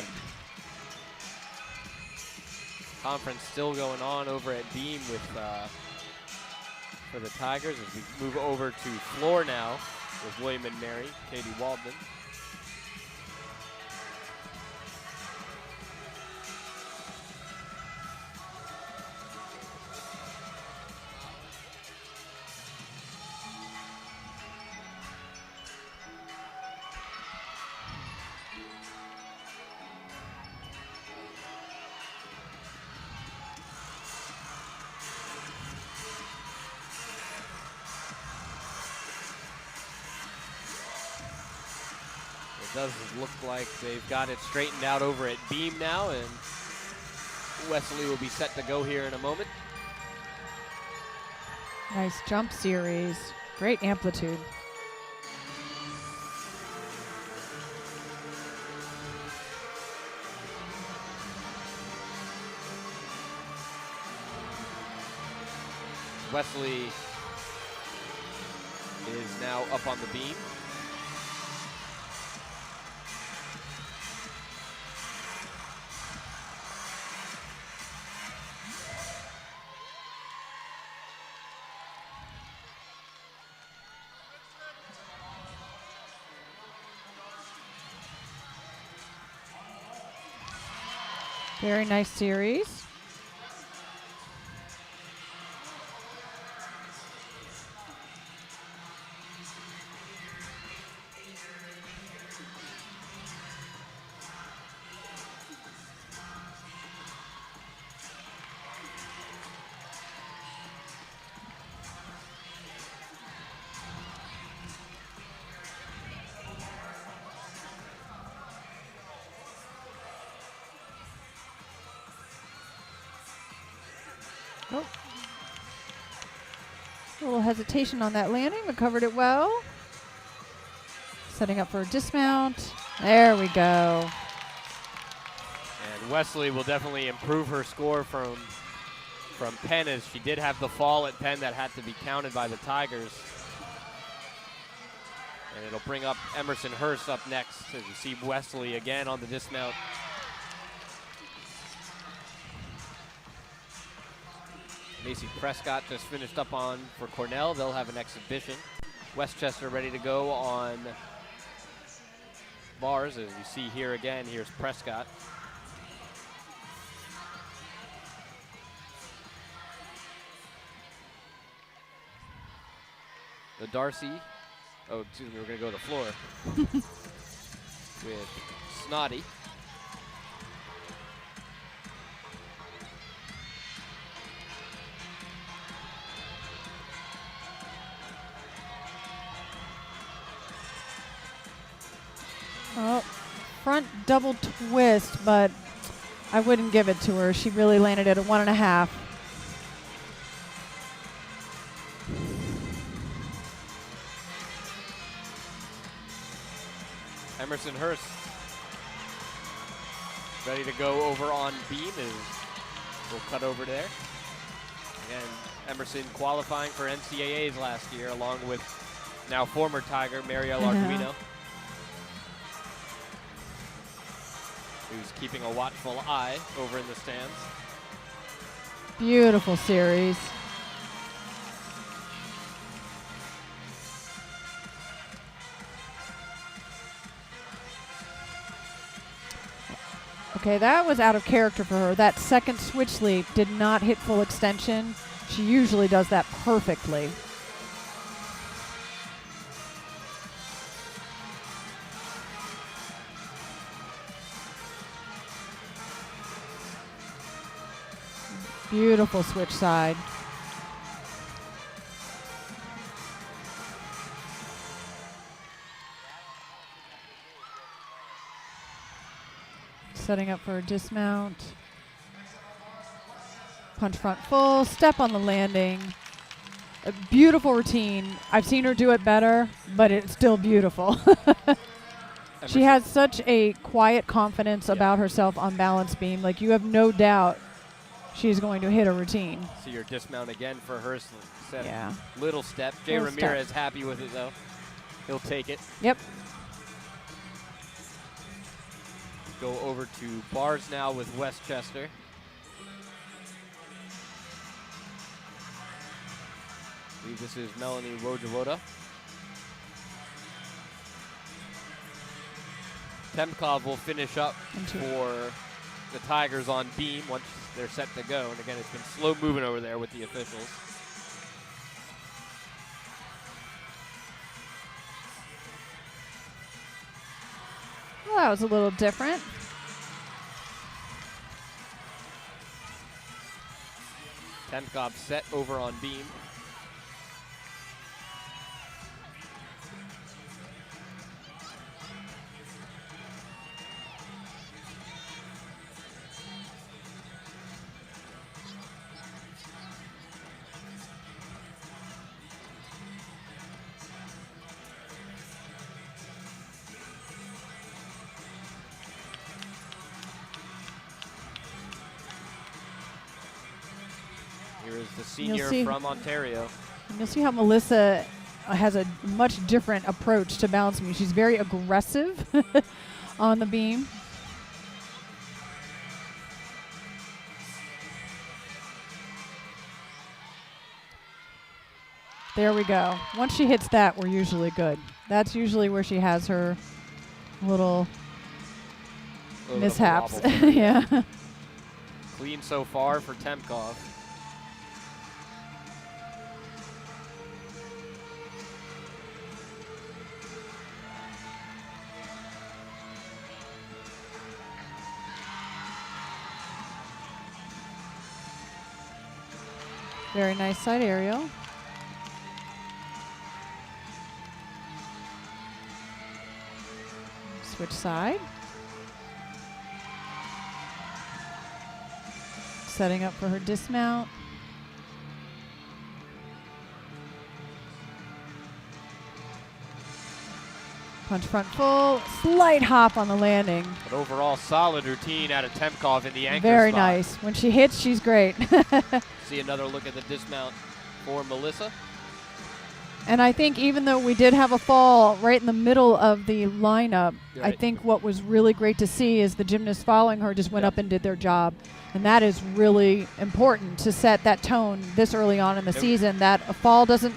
Conference still going on over at beam with for the Tigers as we move over to floor now with William and Mary, Katie Waldman. It does look like they've got it straightened out over at beam now, and Wesley will be set to go here in a moment. Nice jump series. Great amplitude. Wesley is now up on the beam. Very nice series. Oh. A little hesitation on that landing, but covered it well. Setting up for a dismount. There we go. And Wesley will definitely improve her score from Penn, as she did have the fall at Penn that had to be counted by the Tigers. And it'll bring up Emerson Hurst up next as you see Wesley again on the dismount. Macy Prescott just finished up on for Cornell. They'll have an exhibition. Westchester ready to go on bars, as you see here again. Here's Prescott. The Darcy, oh, excuse me, we're gonna go to the floor with Snotty. Oh, front double twist, but I wouldn't give it to her. She really landed it at 1.5. Emerson Hurst ready to go over on beam, as we'll cut over there. Again, Emerson qualifying for NCAAs last year, along with now former Tiger Marielle Arguino, who's keeping a watchful eye over in the stands. Beautiful series. Okay, that was out of character for her. That second switch leap did not hit full extension. She usually does that perfectly. Beautiful switch side. Setting up for a dismount. Punch front full, step on the landing. A beautiful routine. I've seen her do it better, but it's still beautiful. She has such a quiet confidence about herself on balance beam. Like, you have no doubt she's going to hit a routine. See your dismount again for Hurst. Yeah. Little step. Jay Little Ramirez step. happy with it, though. He'll take it. Yep. Go over to bars now with Westchester. I believe this is Melanie Wojwoda. Temkov will finish up for the Tigers on beam once they're set to go. And again, it's been slow moving over there with the officials. Well, that was a little different. Temkov set over on beam. Here is the senior from Ontario. You'll see how Melissa has a much different approach to balance beam. She's very aggressive on the beam. There we go. Once she hits that, we're usually good. That's usually where she has her little mishaps. Yeah. Clean so far for Temkov. Very nice side aerial. Switch side. Setting up for her dismount. Punch front full, slight hop on the landing. But overall, solid routine out of Temkov in the anchor Very spot. nice. When she hits, she's great. See another look at the dismount for Melissa. And I think even though we did have a fall right in the middle of the lineup, Right. I think what was really great to see is the gymnasts following her just went up and did their job. And that is really important to set that tone this early on in the season, that a fall doesn't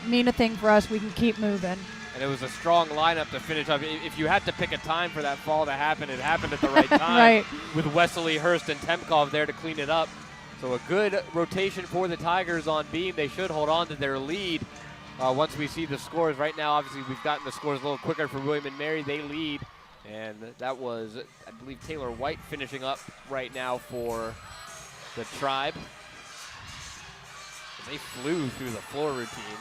mean a thing for us. We can keep moving. And it was a strong lineup to finish up. If you had to pick a time for that fall to happen, it happened at the right time. Right. With Wesley, Hurst, and Temkov there to clean it up. So a good rotation for the Tigers on beam. They should hold on to their lead once we see the scores. Right now, obviously, we've gotten the scores a little quicker for William and Mary. They lead. And that was, I believe, Taylor White finishing up right now for the Tribe. They flew through the floor routine.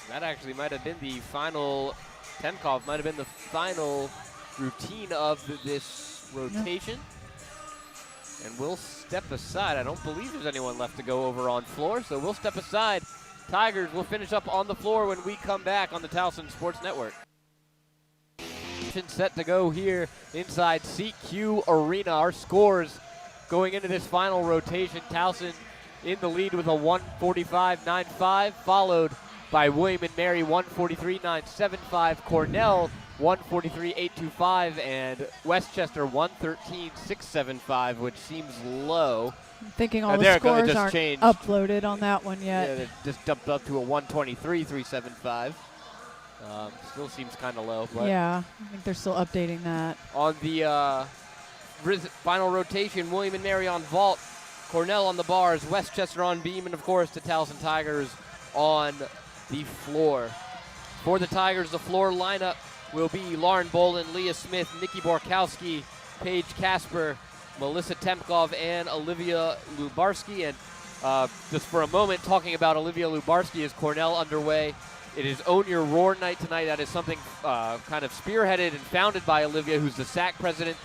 That actually might have been the final, Temkov might have been the final routine of this rotation. And we'll step aside. I don't believe there's anyone left to go over on floor, so we'll step aside. Tigers will finish up on the floor when we come back on the Towson Sports Network. Set to go here inside CQ Arena. Our scores going into this final rotation. Towson in the lead with a 145.95, followed by William and Mary 143.975, Cornell 143.825, and Westchester 113.675, which seems low. I'm thinking all the scores aren't uploaded on that one yet. Yeah, they just dumped up to a 123.375. Still seems kind of low. But yeah, I think they're still updating that. On the final rotation, William and Mary on vault, Cornell on the bars, Westchester on beam, and of course the Towson Tigers on the floor. For the Tigers, the floor lineup will be Lauren Bolin, Leah Smith, Nikki Borkowski, Paige Casper, Melissa Temkov, and Olivia Lubarski. And just for a moment, talking about Olivia Lubarski, is Cornell underway. It is Own Your Roar night tonight. That is something kind of spearheaded and founded by Olivia, who's the SAC president,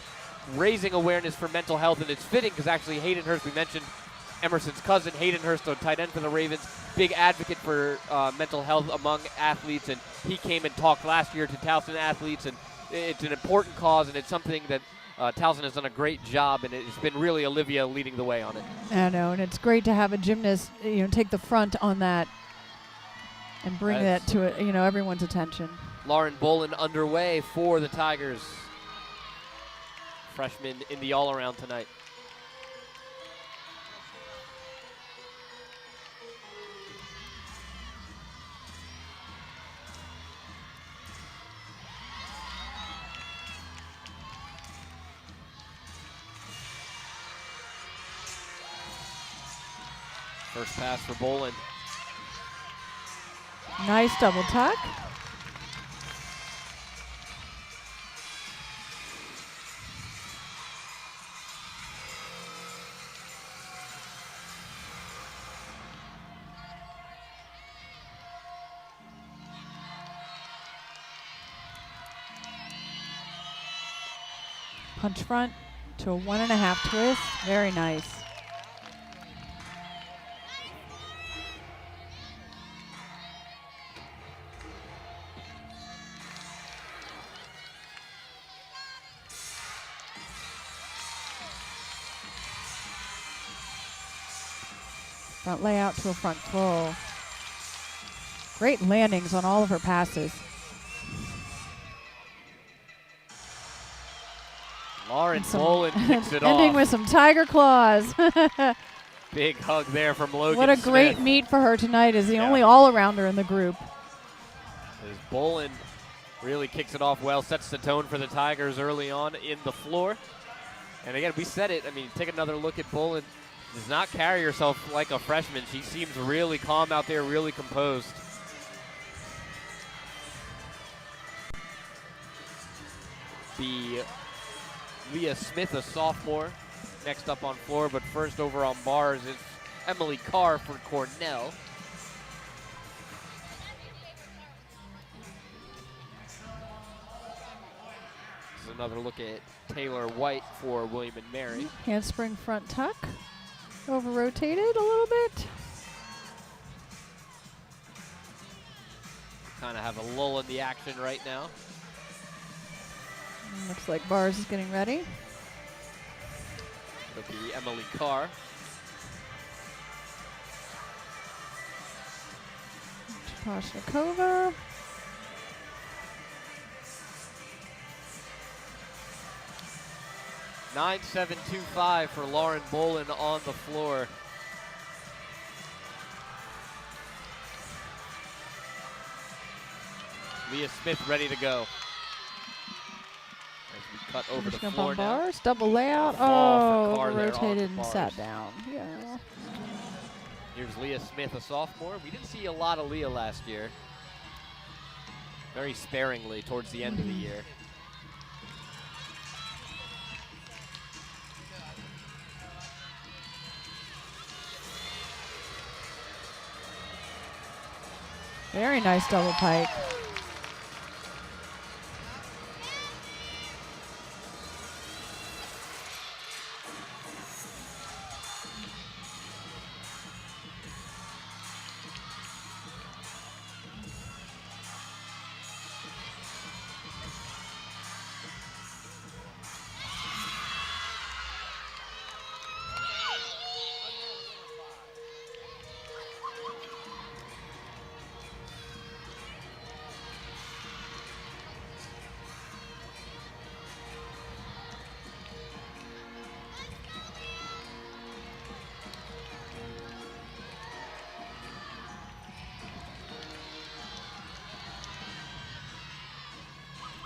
raising awareness for mental health. And it's fitting because actually Hayden Hurst, we mentioned Emerson's cousin, Hayden Hurst, a tight end for the Ravens, big advocate for mental health among athletes, and he came and talked last year to Towson athletes, and it's an important cause, and it's something that Towson has done a great job, and it's been really Olivia leading the way on it. I know, and it's great to have a gymnast, take the front on that and bring that to everyone's attention. Lauren Bolin underway for the Tigers. Freshman in the all-around tonight. First pass for Bolin. Nice double tuck. Punch front to a 1.5 twist. Very nice. Front layout to a front throw. Great landings on all of her passes. Lauren Bolin picks it ending off. with some tiger claws. Big hug there from Logan What a great Smith. meet for her tonight. Is the only all-arounder in the group. As Bolin really kicks it off well, sets the tone for the Tigers early on in the floor. And again, we said it. I mean, take another look at Bolin. Does not carry herself like a freshman. She seems really calm out there, really composed. The Leah Smith, a sophomore, next up on floor, but first over on bars is Emily Carr for Cornell. This is another look at Taylor White for William and Mary. Handspring front tuck. Over rotated a little bit. Kind of have a lull in the action right now. Looks like bars is getting ready. It'll be Emily Carr. Pashnikova. (9.725) for Lauren Bolin on the floor. Leah Smith ready to go. As we cut over the floor now. Bars, double layout. Oh, rotated and sat down. Yeah. Here's Leah Smith, a sophomore. We didn't see a lot of Leah last year. Very sparingly towards the end of the year. Very nice double pike.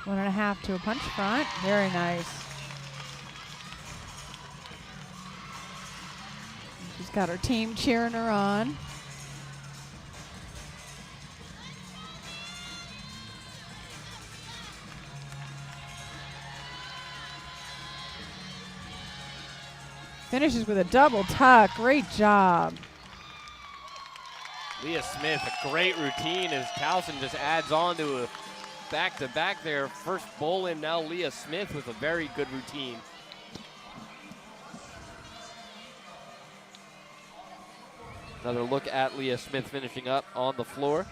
One and a half to a punch front. Very nice. She's got her team cheering her on. Finishes with a double tuck. Great job. Leah Smith, a great routine as Towson just adds on to a back-to-back there. First Bolin, now Leah Smith with a very good routine. Another look at Leah Smith finishing up on the floor.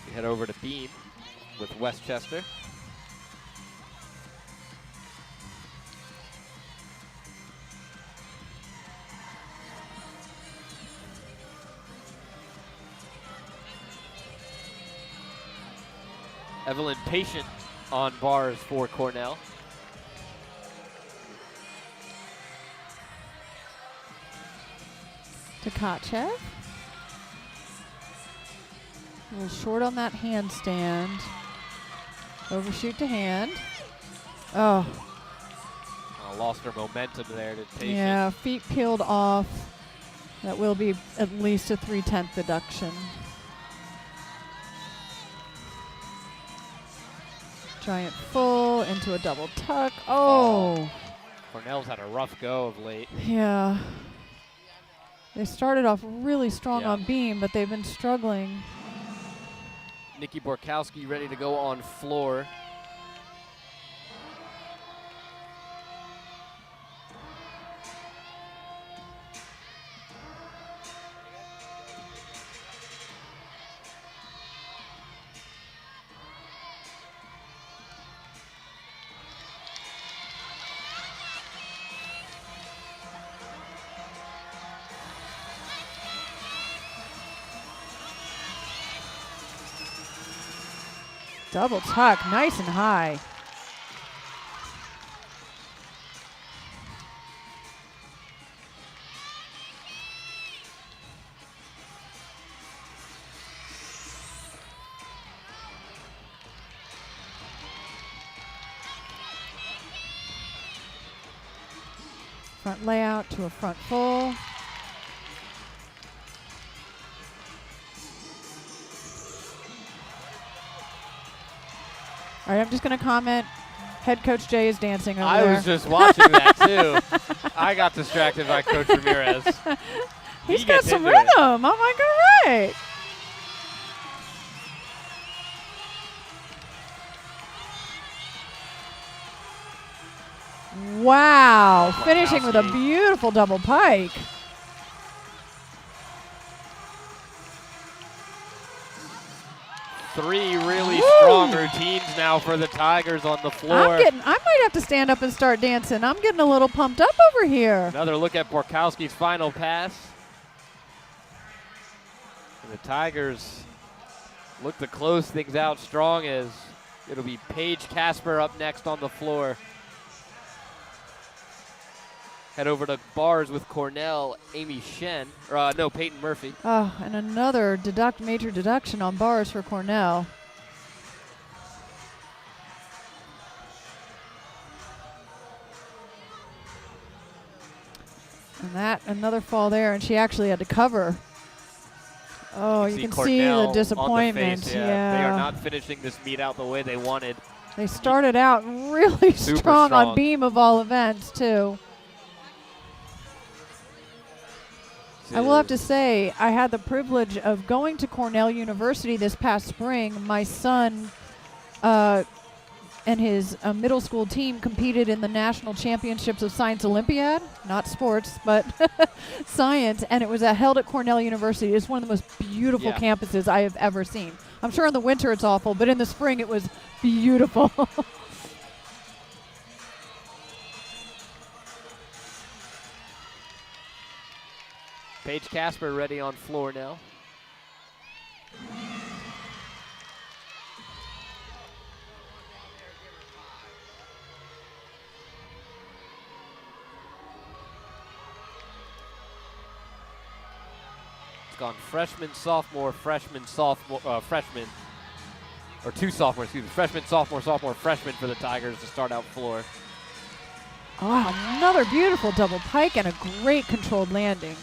We head over to Beam with Westchester. Evelyn Patient on bars for Cornell. Tkachev. A little short on that handstand. Overshoot to hand. Oh. Lost her momentum there to Patient. Yeah, feet peeled off. That will be at least a 3/10 deduction. Giant full into a double tuck. Oh. Cornell's had a rough go of late. Yeah. They started off really strong on beam, but they've been struggling. Nikki Borkowski ready to go on floor. Double tuck, nice and high. Front layout to a front full. All right, I'm just going to comment. Head Coach Jay is dancing over there. I was just watching that, too. I got distracted by Coach Ramirez. He's got some rhythm. Oh, my God, right. Wow, finishing with a beautiful double pike. Three really strong routines now for the Tigers on the floor. I might have to stand up and start dancing. I'm getting a little pumped up over here. Another look at Borkowski's final pass. And the Tigers look to close things out strong as it'll be Paige Casper up next on the floor. Head over to bars with Cornell, Amy Shen, Peyton Murphy. Oh, and another major deduction on bars for Cornell. And another fall there, and she actually had to cover. Oh, you can see the disappointment. The yeah. They are not finishing this meet out the way they wanted. They started out really strong on beam of all events, too. I will have to say, I had the privilege of going to Cornell University this past spring. My son and his middle school team competed in the National Championships of Science Olympiad, not sports, but science, and it was held at Cornell University. It's one of the most beautiful campuses I have ever seen. I'm sure in the winter it's awful, but in the spring it was beautiful. Paige Casper ready on floor now. It's gone freshman, sophomore, freshman, freshman. Or two sophomores, excuse me. Freshman, sophomore, freshman for the Tigers to start out floor. Oh, another beautiful double pike and a great controlled landing.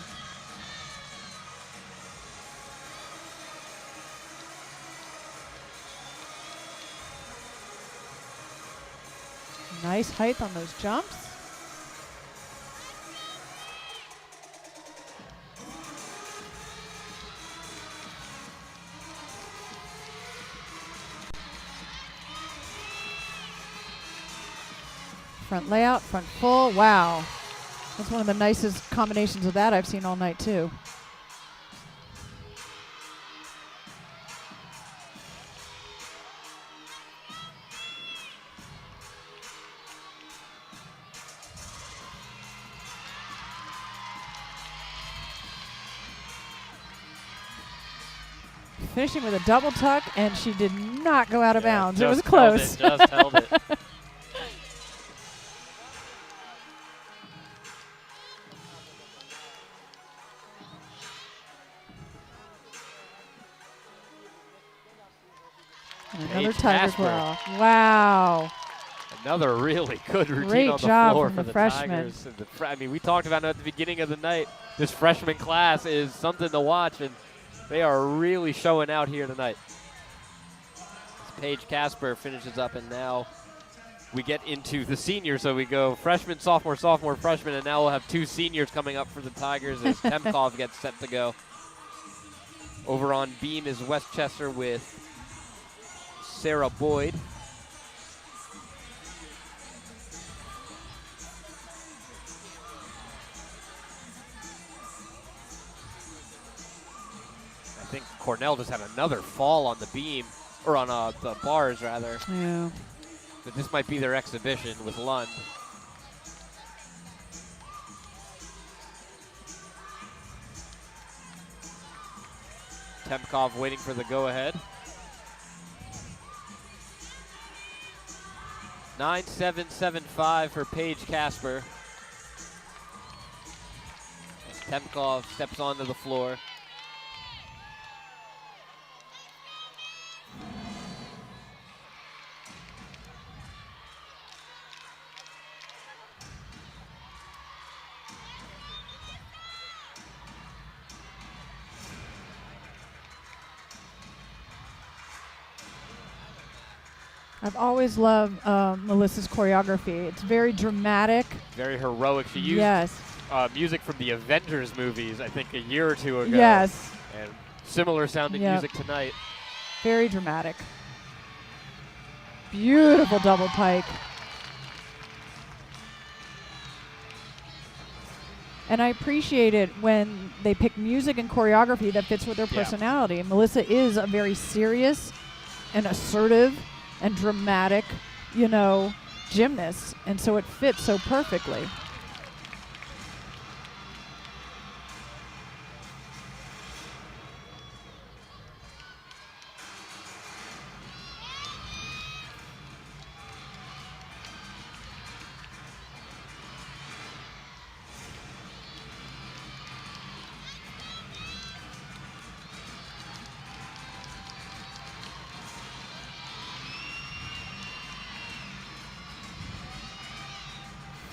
Nice height on those jumps. Front layout, front full. Wow. That's one of the nicest combinations of that I've seen all night, too. Finishing with a double tuck, and she did not go out of bounds. It was close. Just held it. Another Tigers ball. Wow. Another really good routine Great on the job floor from for the the freshman. Tigers. I mean, we talked about it at the beginning of the night. This freshman class is something to watch, and they are really showing out here tonight. Paige Casper finishes up, and now we get into the seniors. So we go freshman, sophomore, freshman, and now we'll have two seniors coming up for the Tigers as Temkov gets set to go. Over on beam is Westchester with Sarah Boyd. I think Cornell just had another fall on the beam, or on the bars rather. Yeah. But this might be their exhibition with Lund. Temkov waiting for the go-ahead. 9.775 for Paige Casper. As Temkov steps onto the floor. I've always loved Melissa's choreography. It's very dramatic. Very heroic. She used music from the Avengers movies, I think, a year or two ago. Yes. And similar sounding music tonight. Very dramatic. Beautiful double pike. And I appreciate it when they pick music and choreography that fits with their personality. And Melissa is a very serious and assertive and dramatic, gymnast. And so it fits so perfectly.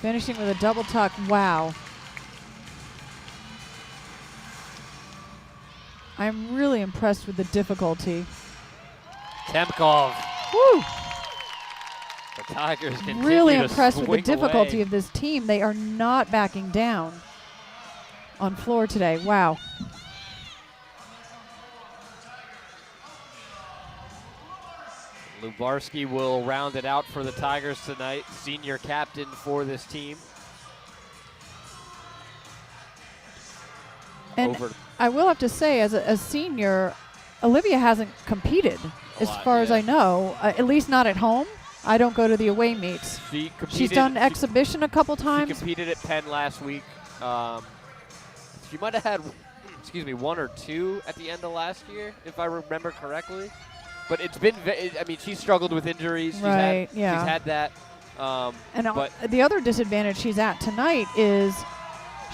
Finishing with a double tuck. Wow. I'm really impressed with the difficulty. Temkov. Woo! The Tigers continue really to impressed with the swing difficulty away. of this team. They are not backing down on floor today. Wow. Lubarski will round it out for the Tigers tonight, senior captain for this team. And I will have to say, as a senior, Olivia hasn't competed, as far as I know, at least not at home. I don't go to the away meets. She's done exhibition a couple times. She competed at Penn last week. She might have had, one or two at the end of last year, if I remember correctly. But it's been, she's struggled with injuries. She's had that. But the other disadvantage she's at tonight is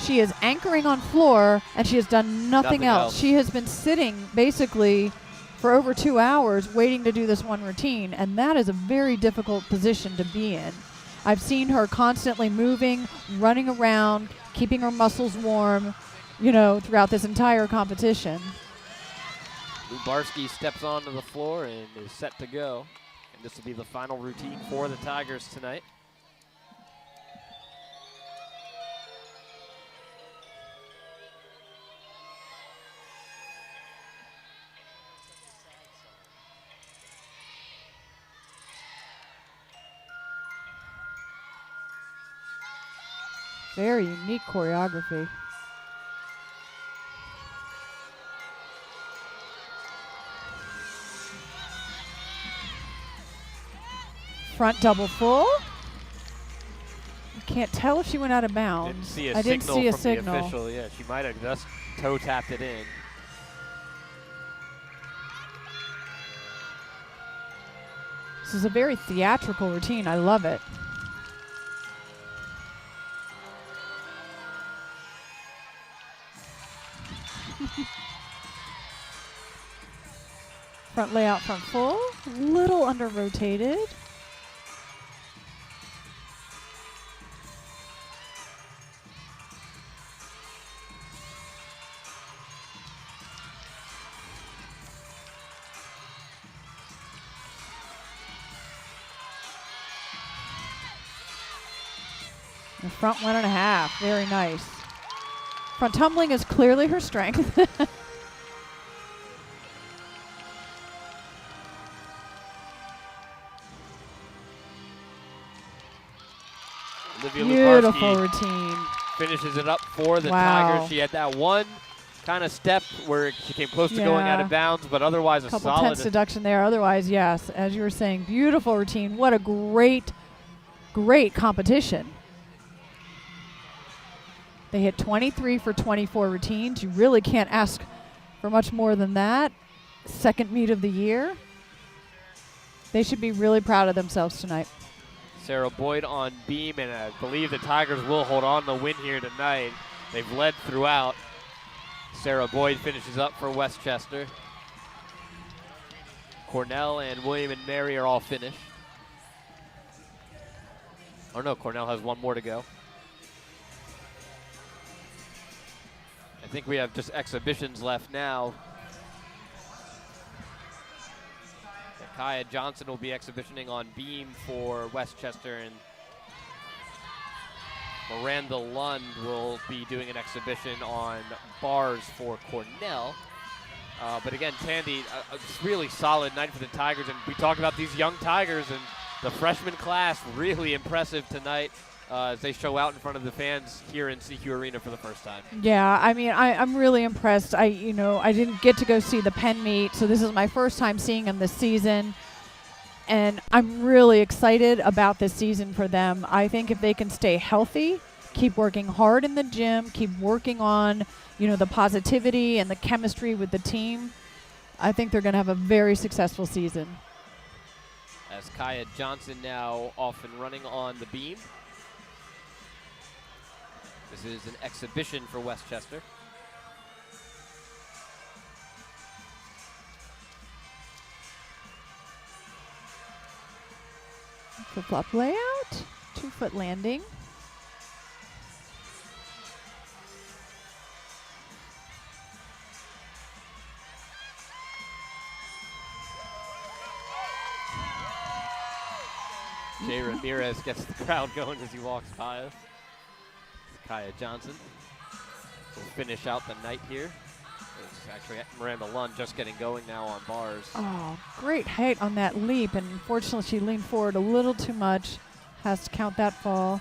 she is anchoring on floor, and she has done nothing else. She has been sitting basically for over 2 hours waiting to do this one routine, and that is a very difficult position to be in. I've seen her constantly moving, running around, keeping her muscles warm, throughout this entire competition. Lubarski steps onto the floor and is set to go. And this will be the final routine for the Tigers tonight. Very unique choreography. Front double full. I can't tell if she went out of bounds. I didn't see a signal from the official. Yeah, she might have just toe tapped it in. This is a very theatrical routine. I love it. Front layout, front full. Little under rotated. The front 1.5, very nice. Front tumbling is clearly her strength. Beautiful routine. Finishes it up for the Tigers. She had that one kind of step where she came close to going out of bounds, but otherwise a couple solid. Tense deduction there. Otherwise, yes, as you were saying, beautiful routine. What a great, great competition. They hit 23 for 24 routines. You really can't ask for much more than that. Second meet of the year. They should be really proud of themselves tonight. Sarah Boyd on beam, and I believe the Tigers will hold on to win here tonight. They've led throughout. Sarah Boyd finishes up for Westchester. Cornell and William and Mary are all finished. Oh no, Cornell has one more to go. I think we have just exhibitions left now. Kaya Johnson will be exhibitioning on beam for Westchester, and Miranda Lund will be doing an exhibition on bars for Cornell. But again, Tandy, a really solid night for the Tigers, and we talked about these young Tigers, and the freshman class really impressive tonight as they show out in front of the fans here in CQ Arena for the first time. Yeah, I mean, I'm really impressed. I didn't get to go see the Penn meet, so this is my first time seeing them this season. And I'm really excited about this season for them. I think if they can stay healthy, keep working hard in the gym, keep working on, the positivity and the chemistry with the team, I think they're going to have a very successful season. As Kaya Johnson now off and running on the beam. This is an exhibition for Westchester. Flip-flop layout, 2-foot landing. Jay Ramirez gets the crowd going as he walks by us. Kaya Johnson will finish out the night here. It's actually Miranda Lund just getting going now on bars. Oh, great height on that leap, and unfortunately she leaned forward a little too much. Has to count that fall.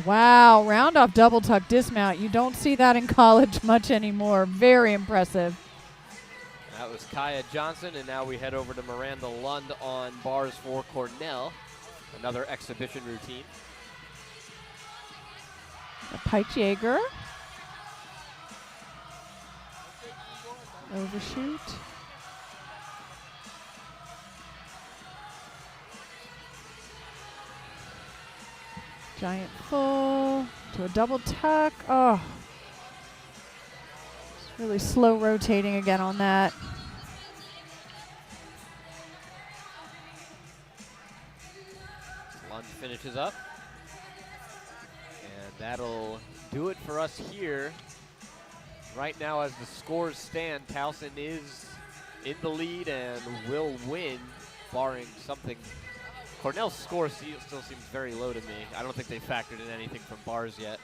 Wow, round off double tuck dismount. You don't see that in college much anymore. Very impressive. That was Kaya Johnson, and now we head over to Miranda Lund on bars for Cornell. Another exhibition routine. A Pike Jaeger. Overshoot. Giant full to a double tuck. Oh. It's really slow rotating again on that. Lund finishes up. And that'll do it for us here. Right now, as the scores stand, Towson is in the lead and will win, barring something. Cornell's score still seems very low to me. I don't think they factored in anything from bars yet.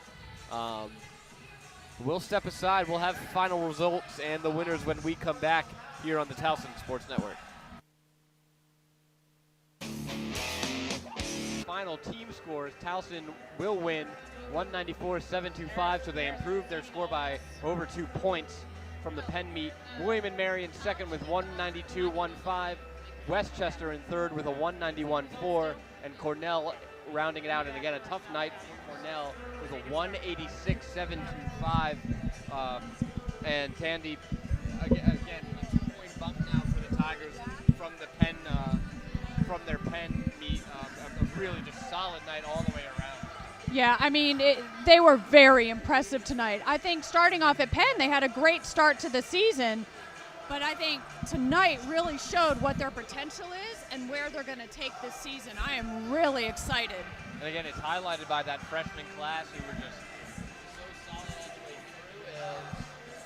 We'll step aside. We'll have final results and the winners when we come back here on the Towson Sports Network. Final team scores, Towson will win 194-725, so they improved their score by over 2 points from the Penn meet. William and Mary in second with 192-15. Westchester in third with a 191-4, and Cornell rounding it out. And again, a tough night for Cornell with a 186-725. And Tandy, again, a 2-point bump now for the Tigers from the Penn, from their Penn meet. A really just solid night all the way around. Yeah, I mean, they were very impressive tonight. I think starting off at Penn, they had a great start to the season. But I think tonight really showed what their potential is and where they're going to take this season. I am really excited. And again, it's highlighted by that freshman class who were just so solid all the way through.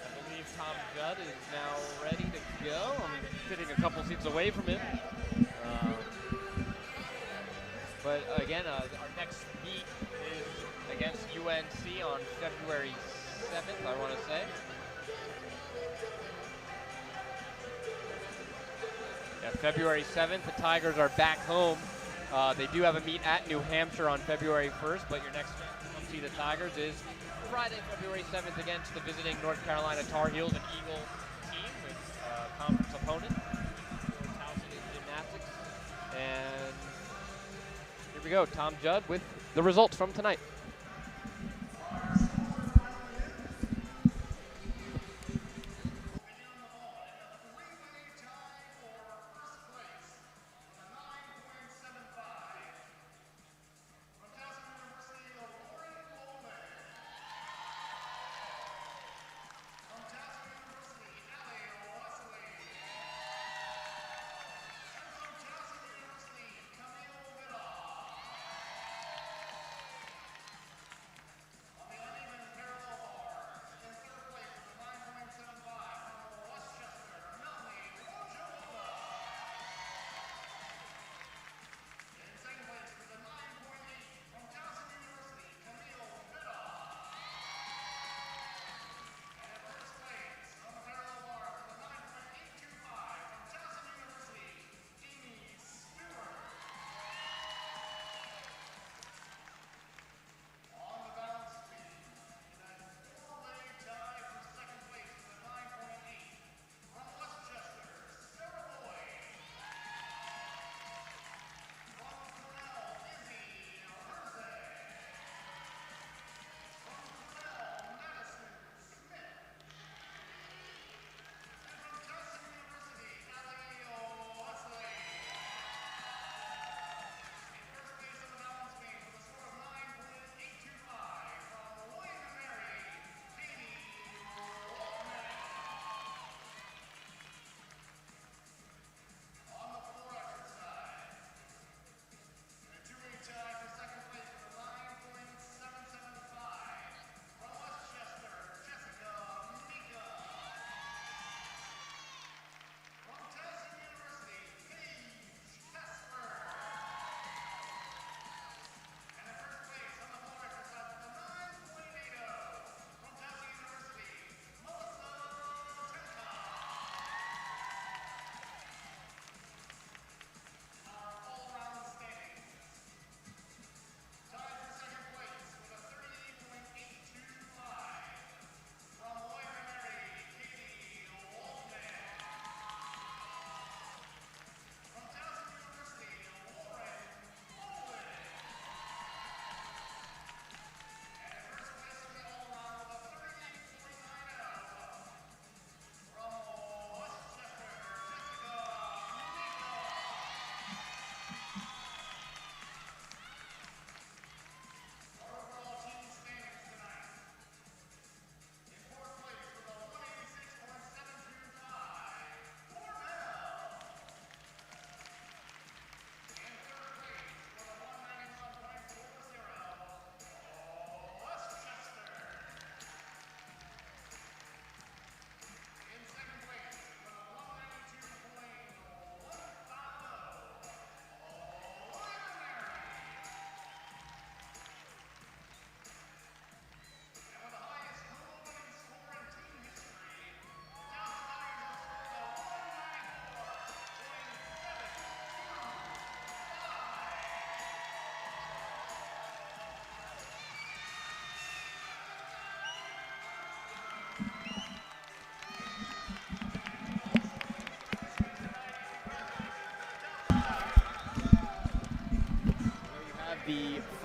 I believe Tom Judd is now ready to go. I'm sitting a couple seats away from him. But again, our next meet is against UNC on February 7th, I want to say. Yeah, February 7th, the Tigers are back home. They do have a meet at New Hampshire on February 1st, but your next chance to come see the Tigers is Friday, February 7th against the visiting North Carolina Tar Heels, an Eagle team with conference opponent. Towson in gymnastics. And here we go, Tom Judd with the results from tonight.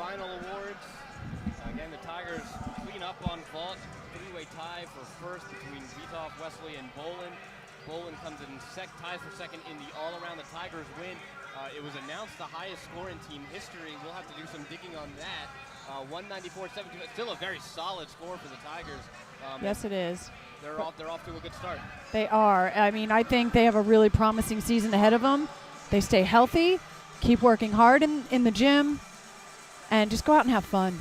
final awards. Again, the Tigers clean up on vault. Three-way tie for first between Vitoff, Wesley, and Bolin. Bolin comes in ties for second in the all-around. The Tigers win. It was announced the highest score in team history. We'll have to do some digging on that. 194-72. Still a very solid score for the Tigers. Yes, it is. They're off to a good start. They are. I mean, I think they have a really promising season ahead of them. They stay healthy, keep working hard in the gym, and just go out and have fun.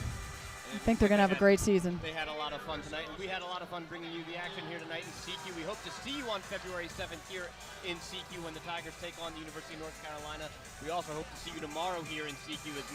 I think they're going to have a great season. They had a lot of fun tonight, and we had a lot of fun bringing you the action here tonight in CQ. We hope to see you on February 7th here in CQ when the Tigers take on the University of North Carolina. We also hope to see you tomorrow here in CQ as